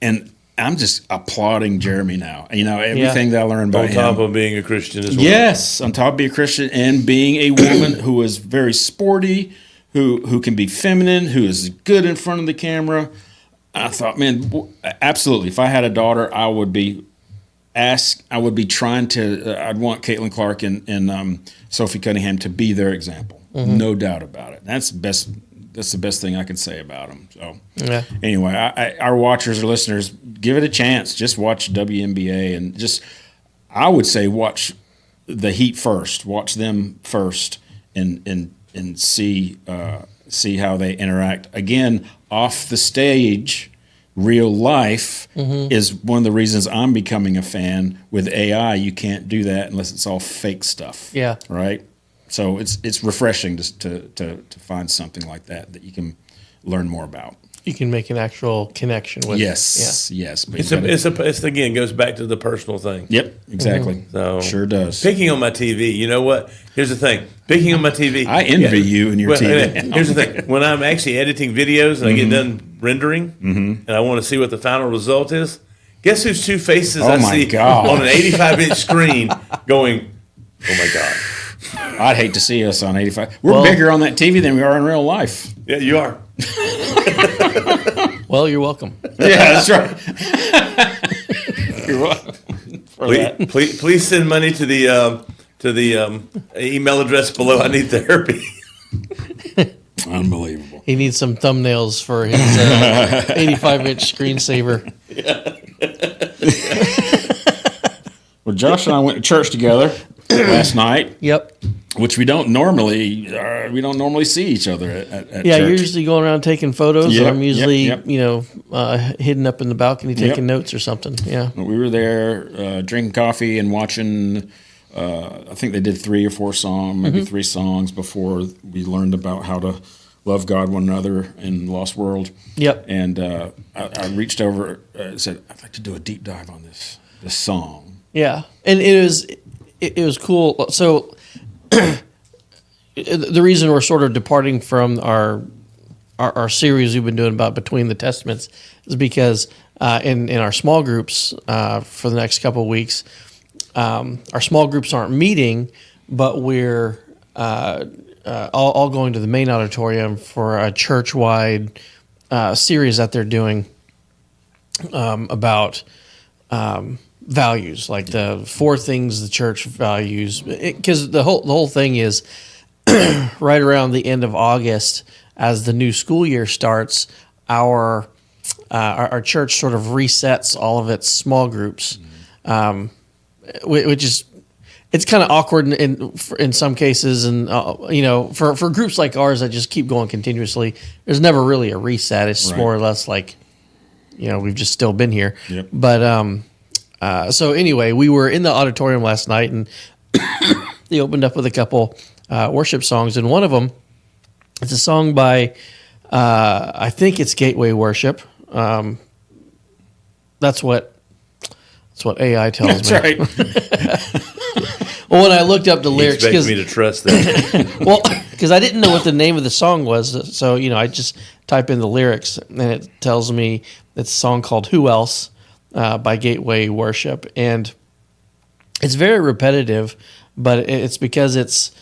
And I'm just applauding Jeremy now. Everything that I learned about On top of being a Christian as well. Yes, on top of being a Christian and being a woman who is very sporty, who can be feminine, who is good in front of the camera. I thought, man, absolutely. If I had a daughter, I would be trying to. I'd want Caitlin Clark and Sophie Cunningham to be their example. No doubt about it. That's the best. That's the best thing I can say about them. So, anyway, our watchers or listeners, give it a chance. Just watch WNBA and I would say watch the Heat first. Watch them first and see how they interact. Again, off the stage. Real life is one of the reasons I'm becoming a fan. With AI, you can't do that unless it's all fake stuff. Yeah. Right? So it's refreshing to find something like that you can learn more about. You can make an actual connection with. Yes. But It's again goes back to the personal thing. Yep, exactly. So sure does. Picking on my TV, you know what? Here's the thing. Picking on my TV. I envy you and your TV. Here's the thing. When I'm actually editing videos and I get done rendering and I want to see what the final result is, guess whose two faces I my see God. on an 85-inch screen going, oh my God. I'd hate to see us on 85. We're bigger on that TV than we are in real life. Yeah, you are. Well, you're welcome. Yeah, that's right. You're welcome. Please send money to the email address below. I need therapy. Unbelievable. He needs some thumbnails for his 85-inch screensaver. Well, Josh and I went to church together last night. Yep. Which we don't normally see each other at Yeah, church. you're usually going around taking photos. Yep, and I'm usually, yep. hidden up in the balcony taking Yep. notes or something. Yeah. We were there drinking coffee and watching. I think they did 3 or 4 songs, maybe 3 songs before we learned about how to love God, one another in the lost world. Yep. And I reached over and said, I'd like to do a deep dive on this song. Yeah, and it was cool. So the reason we're sort of departing from our series we've been doing about Between the Testaments is because in our small groups for the next couple of weeks, our small groups aren't meeting, but we're all going to the main auditorium for a church-wide series that they're doing about values, like the 4 things the church values. Because the whole thing is right around the end of August, as the new school year starts, our church sort of resets all of its small groups, which is, it's kind of awkward in some cases, and for groups like ours that just keep going continuously, there's never really a reset. It's Right. more or less like, we've just still been here. Yep. But so anyway, we were in the auditorium last night, and they opened up with a couple worship songs, and one of them, it's a song by I think it's Gateway Worship. That's what AI tells That's me. right. Well, when I looked up the You lyrics, expect me to trust that? well, because I didn't know what the name of the song was, so I just type in the lyrics, and it tells me it's a song called "Who Else" by Gateway Worship, and it's very repetitive, but it's because it's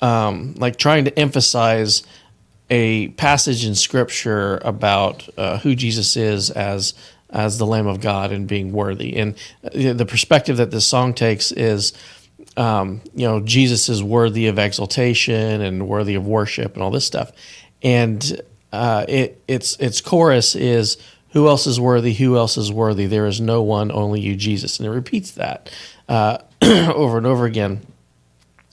like trying to emphasize a passage in Scripture about who Jesus is as the Lamb of God and being worthy. And the perspective that this song takes is, Jesus is worthy of exaltation and worthy of worship and all this stuff. And its chorus is, "Who else is worthy? Who else is worthy? There is no one, only you, Jesus." And it repeats that over and over again.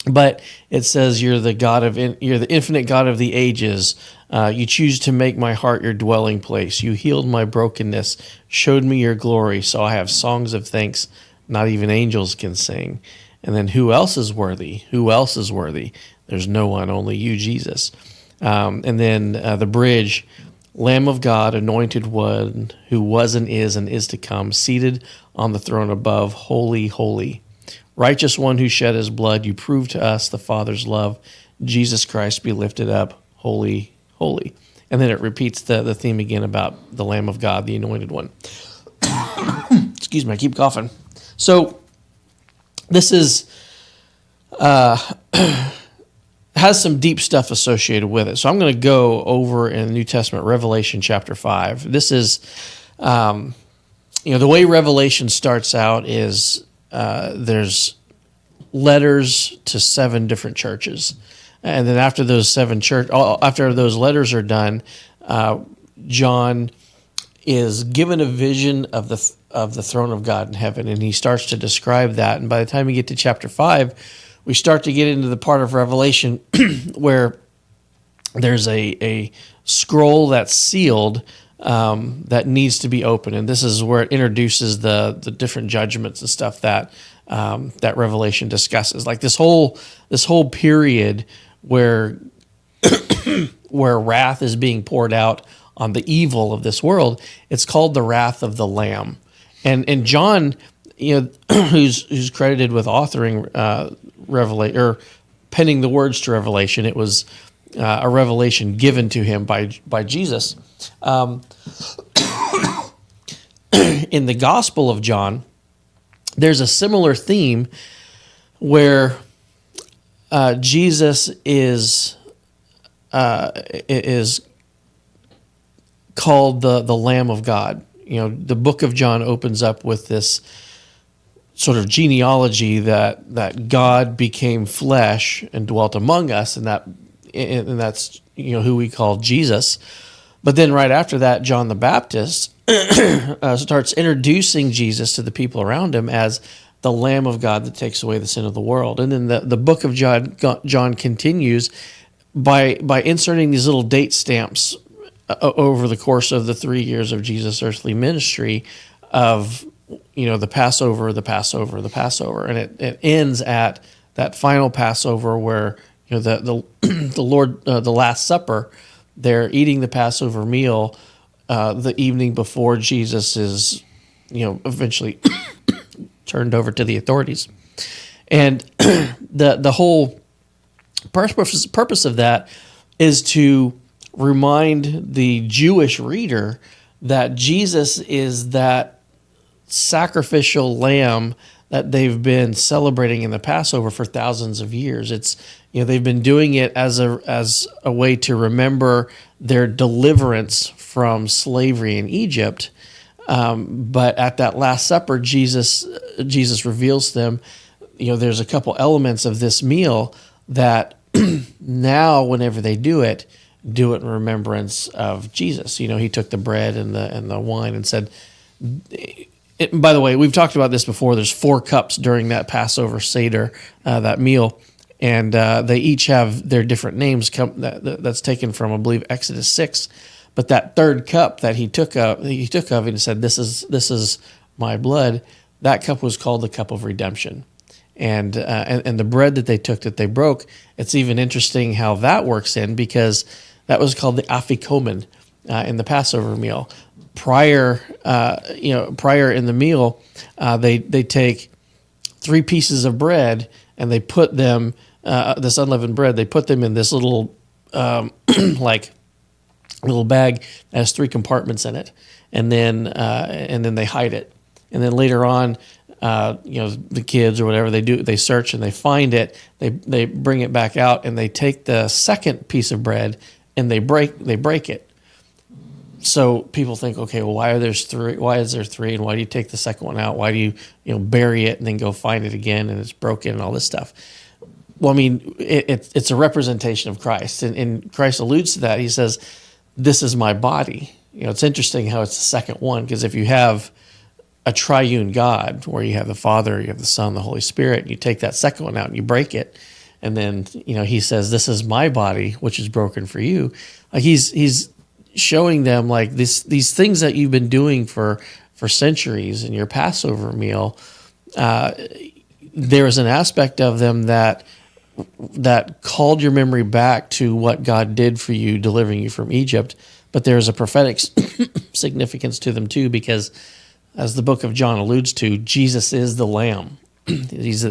But it says, you're the infinite God of the ages. You choose to make my heart your dwelling place. You healed my brokenness, showed me your glory. So I have songs of thanks not even angels can sing. And then, who else is worthy? Who else is worthy? There's no one, only you, Jesus. And then the bridge, Lamb of God, anointed one, who was and is to come, seated on the throne above, holy, holy. Righteous one who shed his blood, you prove to us the Father's love. Jesus Christ be lifted up, holy, holy. And then it repeats the theme again about the Lamb of God, the anointed one. Excuse me, I keep coughing. So this is has some deep stuff associated with it. So I'm going to go over in the New Testament, Revelation chapter 5. This is, the way Revelation starts out is there's letters to 7 different churches, and then after those letters are done, John is given a vision of the throne of God in heaven, and he starts to describe that. And by the time we get to chapter 5, we start to get into the part of Revelation where there's a scroll that's sealed that needs to be opened, and this is where it introduces the different judgments and stuff that Revelation discusses. Like this whole period where wrath is being poured out on the evil of this world. It's called the wrath of the Lamb, and John, who's credited with authoring Revelation or penning the words to Revelation. It was a revelation given to him by Jesus. In the Gospel of John, there's a similar theme where Jesus is called the Lamb of God. The book of John opens up with this sort of genealogy that God became flesh and dwelt among us, and that's who we call Jesus. But then right after that, John the Baptist starts introducing Jesus to the people around him as the Lamb of God that takes away the sin of the world. And then the book of John continues by inserting these little date stamps over the course of the 3 years of Jesus' earthly ministry of the Passover, the Passover, the Passover. And it ends at that final Passover where the Lord, the Last Supper, they're eating the Passover meal the evening before Jesus is, eventually turned over to the authorities. And the whole purpose of that is to remind the Jewish reader that Jesus is that sacrificial lamb that they've been celebrating in the Passover for thousands of years. It's they've been doing it as a way to remember their deliverance from slavery in Egypt. But at that Last Supper, Jesus reveals to them, there's a couple elements of this meal that now, whenever they do it in remembrance of Jesus. He took the bread and the wine and said. By the way, we've talked about this before. There's 4 cups during that Passover Seder, that meal, and they each have their different names. That's taken from, I believe, Exodus 6. But that third cup that he took of and said, "This is my blood." That cup was called the cup of redemption, and the bread that they broke. It's even interesting how that works in, because that was called the afikomen in the Passover meal. Prior in the meal, they take 3 pieces of bread and they put them, this unleavened bread, they put them in this little little bag that has 3 compartments in it, and then they hide it, and then later on, the kids or whatever they search and they find it, they bring it back out and they take the second piece of bread and they break it. So people think, okay, well, why is there 3, and why do you take the second one out? Why do you bury it and then go find it again and it's broken and all this stuff? Well, I mean, it's a representation of Christ, and Christ alludes to that. He says, "This is my body." It's interesting how it's the second one, because if you have a triune God where you have the Father, you have the Son, the Holy Spirit, and you take that second one out and you break it, and then he says, "This is my body, which is broken for you." Like he's showing them, like, these things that you've been doing for centuries in your Passover meal. There is an aspect of them that called your memory back to what God did for you, delivering you from Egypt. But there's a prophetic significance to them too, because as the book of John alludes to, Jesus is the Lamb. He's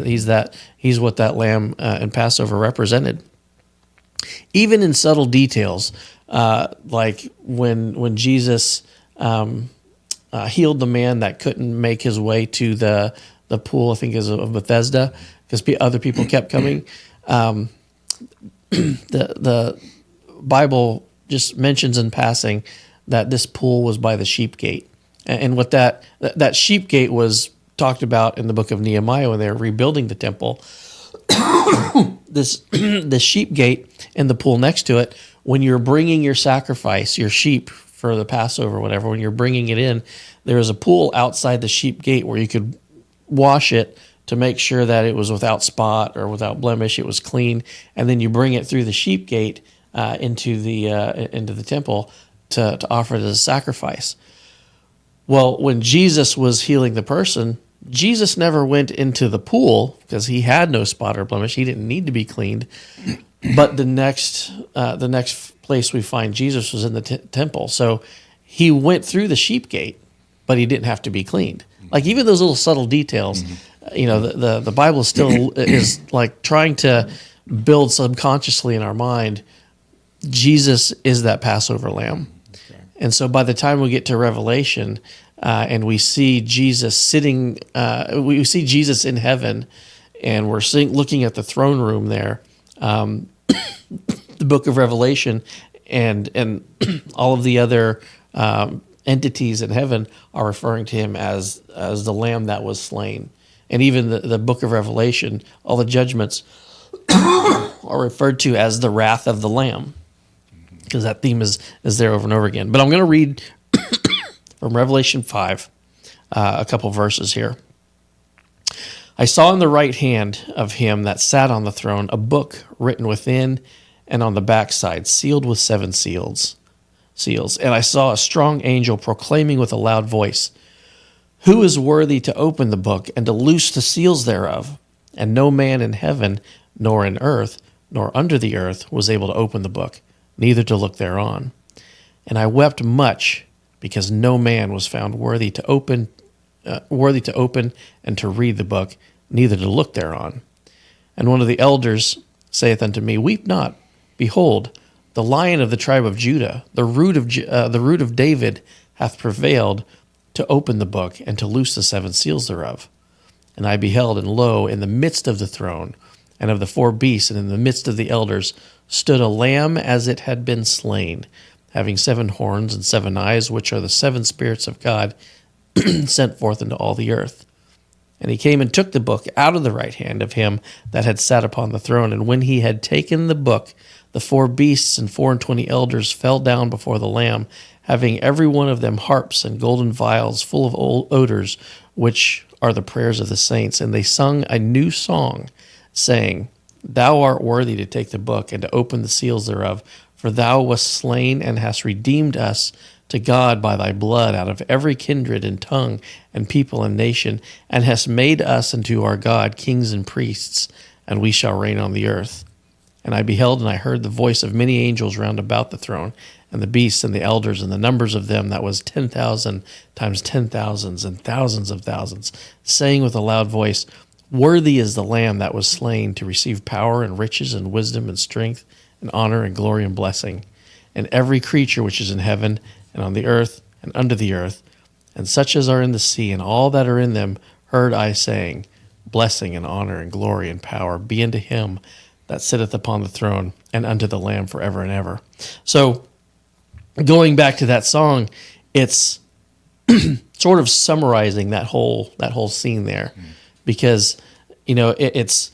what that lamb in Passover represented. Even in subtle details, like when Jesus healed the man that couldn't make his way to the pool, I think is of Bethesda, because other people kept coming. The Bible just mentions in passing that this pool was by the sheep gate, and what that sheep gate was talked about in the book of Nehemiah when they were rebuilding the temple. The sheep gate and the pool next to it, when you're bringing your sacrifice, your sheep for the Passover or whatever, when you're bringing it in, there is a pool outside the sheep gate where you could wash it to make sure that it was without spot or without blemish, it was clean, and then you bring it through the sheep gate into the temple to offer it as a sacrifice. Well, when Jesus was healing the person, Jesus never went into the pool because he had no spot or blemish. He didn't need to be cleaned. But the next place we find Jesus was in the temple. So he went through the sheep gate, but he didn't have to be cleaned. Like, even those little subtle details, the Bible still is like trying to build subconsciously in our mind, Jesus is that Passover lamb. Okay. And so by the time we get to Revelation, and we see Jesus sitting, we see Jesus in heaven, and we're looking at the throne room there. The book of Revelation and all of the other entities in heaven are referring to him as the Lamb that was slain. And even the book of Revelation, all the judgments are referred to as the wrath of the Lamb, because that theme is there over and over again. But I'm going to read from Revelation 5, a couple verses here. I saw in the right hand of him that sat on the throne a book written within and on the backside, sealed with 7 seals. And I saw a strong angel proclaiming with a loud voice, "Who is worthy to open the book and to loose the seals thereof?" And no man in heaven, nor in earth, nor under the earth was able to open the book, neither to look thereon. And I wept much, because no man was found worthy to open and to read the book, neither to look thereon. And one of the elders saith unto me, Weep not. Behold, the Lion of the tribe of Judah, the root of David, hath prevailed to open the book and to loose the seven seals thereof. And I beheld, and lo, in the midst of the throne and of the four beasts, and in the midst of the elders, stood a lamb as it had been slain, having 7 horns and 7 eyes, which are the 7 spirits of God sent forth into all the earth. And he came and took the book out of the right hand of him that had sat upon the throne. And when he had taken the book, the 4 beasts and 24 elders fell down before the Lamb, having every one of them harps and golden vials full of odors, which are the prayers of the saints. And they sung a new song, saying, Thou art worthy to take the book and to open the seals thereof, for thou wast slain and hast redeemed us to God by thy blood out of every kindred and tongue and people and nation, and hast made us unto our God kings and priests, and we shall reign on the earth. And I beheld, and I heard the voice of many angels round about the throne, and the beasts and the elders, and the numbers of them that was 10,000 times 10,000s and thousands of thousands, saying with a loud voice, Worthy is the Lamb that was slain to receive power and riches and wisdom and strength and honor and glory and blessing. And every creature which is in heaven and on the earth and under the earth, and such as are in the sea, and all that are in them, heard I saying, Blessing and honor and glory and power be unto him that sitteth upon the throne, and unto the Lamb forever and ever. So, going back to that song, it's sort of summarizing that whole scene there, because it's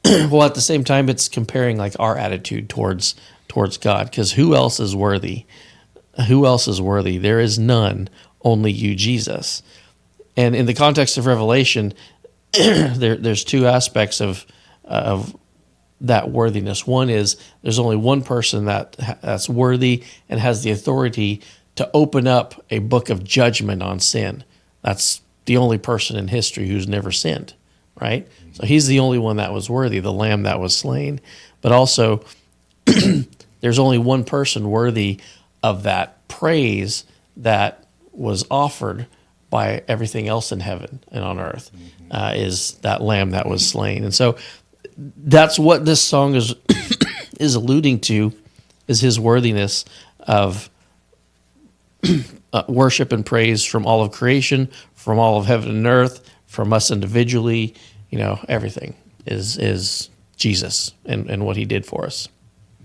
well, at the same time, it's comparing like our attitude towards God, because who else is worthy? Who else is worthy? There is none, only you, Jesus. And in the context of Revelation, there's 2 aspects of that worthiness. One is there's only one person that's worthy and has the authority to open up a book of judgment on sin. That's the only person in history who's never sinned, right? So he's the only one that was worthy, the Lamb that was slain. But also, there's only one person worthy of that praise that was offered by everything else in heaven and on earth, is that Lamb that was slain. And so that's what this song is is alluding to, is his worthiness of worship and praise from all of creation, from all of heaven and earth, from us individually. Everything is Jesus and what he did for us.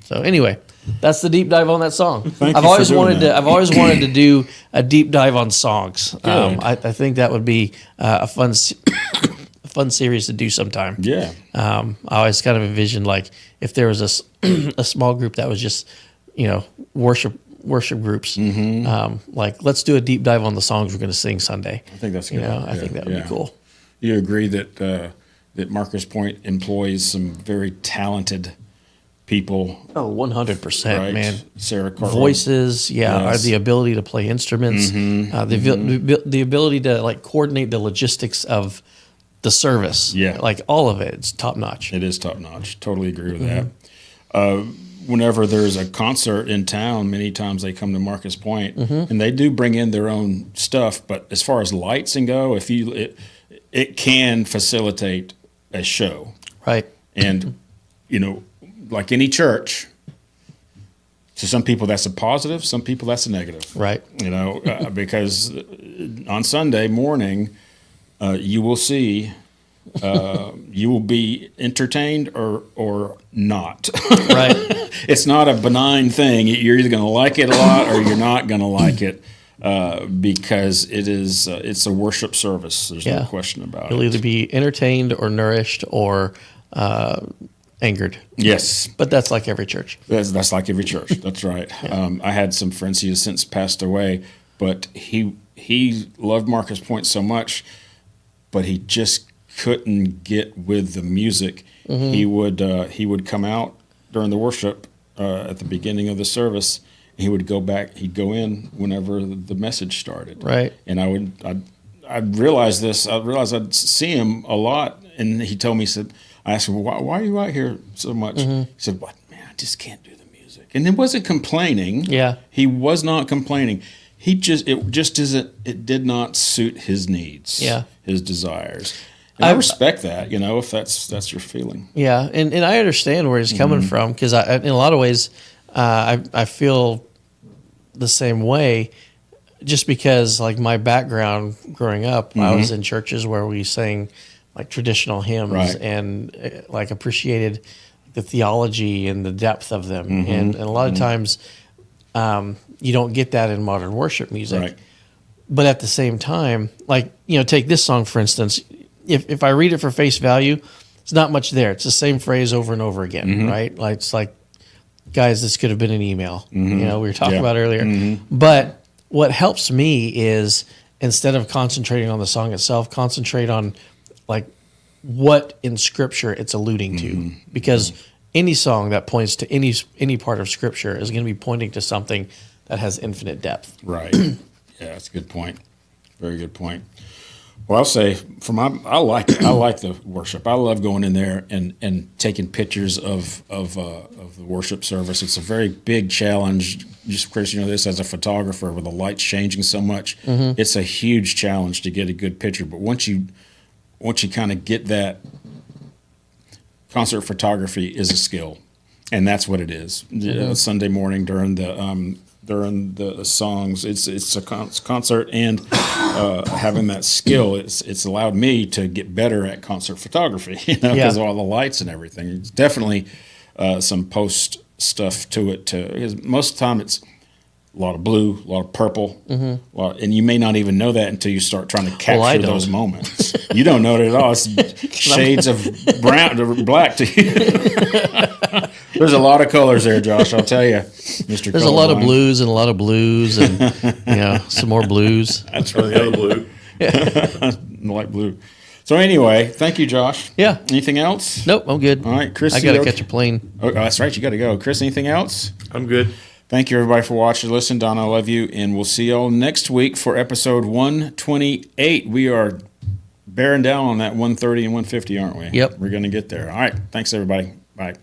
So anyway, that's the deep dive on that song. I've always wanted to do a deep dive on songs. I think that would be a fun series to do sometime. Yeah. I always kind of envisioned, like, if there was a small group that was just worship groups. Like, let's do a deep dive on the songs we're going to sing Sunday. I think that's good. I think that would be cool. You agree that Marcus Point employs some very talented people? Oh, 100%, right? man. Sarah Cartwright. Voices, yes. The ability to play instruments, the ability to like coordinate the logistics of the service. Yeah. Like all of it, it's top notch. It is top notch. Totally agree with that. Whenever there's a concert in town, many times they come to Marcus Point, and they do bring in their own stuff. But as far as lights and go, it can facilitate a show, right? And like any church, to some people that's a positive, some people that's a negative, right? Because on Sunday morning, you will see. You will be entertained or not. Right. It's not a benign thing. You're either going to like it a lot or you're not going to like it, because it's a worship service. There's no question about it. You'll either be entertained or nourished or angered. Yes. But that's like every church. That's like every church. That's right. I had some friends, he has since passed away, but he loved Marcus Point so much, but he just couldn't get with the music. He would come out during the worship at the beginning of the service. He would go back. He'd go in whenever the message started. Right. And I'd realize this. I realized I'd see him a lot, and he told me, he said, I asked him, why are you out here so much? He said, "What, man, I just can't do the music." And he wasn't complaining. Yeah. He was not complaining. It did not suit his needs, his desires. And I respect that, if that's your feeling. Yeah, and I understand where he's coming from, because in a lot of ways, I feel the same way, just because like my background growing up, I was in churches where we sang like traditional hymns and like appreciated the theology and the depth of them, and a lot of times you don't get that in modern worship music. Right. But at the same time, like, take this song for instance. If I read it for face value, it's not much there. It's the same phrase over and over again, right? Like, it's like, guys, this could have been an email. We were talking about earlier. But what helps me is, instead of concentrating on the song itself, concentrate on like what in Scripture it's alluding to, because any song that points to any part of Scripture is going to be pointing to something that has infinite depth. Right. Yeah, that's a good point. Very good point. Well, I'll say I like the worship. I love going in there and taking pictures of the worship service. It's a very big challenge. Just, Chris, this as a photographer, with the lights changing so much, it's a huge challenge to get a good picture. But once you kind of get that, concert photography is a skill, and that's what it is. Sunday morning during the songs, it's a concert, and having that skill, it's allowed me to get better at concert photography, because of all the lights and everything. It's definitely some post stuff to it too, because most of the time it's a lot of blue, a lot of purple, and you may not even know that until you start trying to capture those moments. You don't know it at all. It's shades of brown to black to you. There's a lot of colors there, Josh, I'll tell you, Mr. There's a lot of blues and a lot of blues and some more blues. That's really the blue. Light blue. So anyway, thank you, Josh. Yeah. Anything else? Nope, I'm good. All right, Chris. I got to catch a plane. Oh, that's right. You got to go. Chris, anything else? I'm good. Thank you, everybody, for watching. Listen, Don, I love you, and we'll see you all next week for episode 128. We are bearing down on that 130 and 150, aren't we? Yep. We're going to get there. All right. Thanks, everybody. Bye.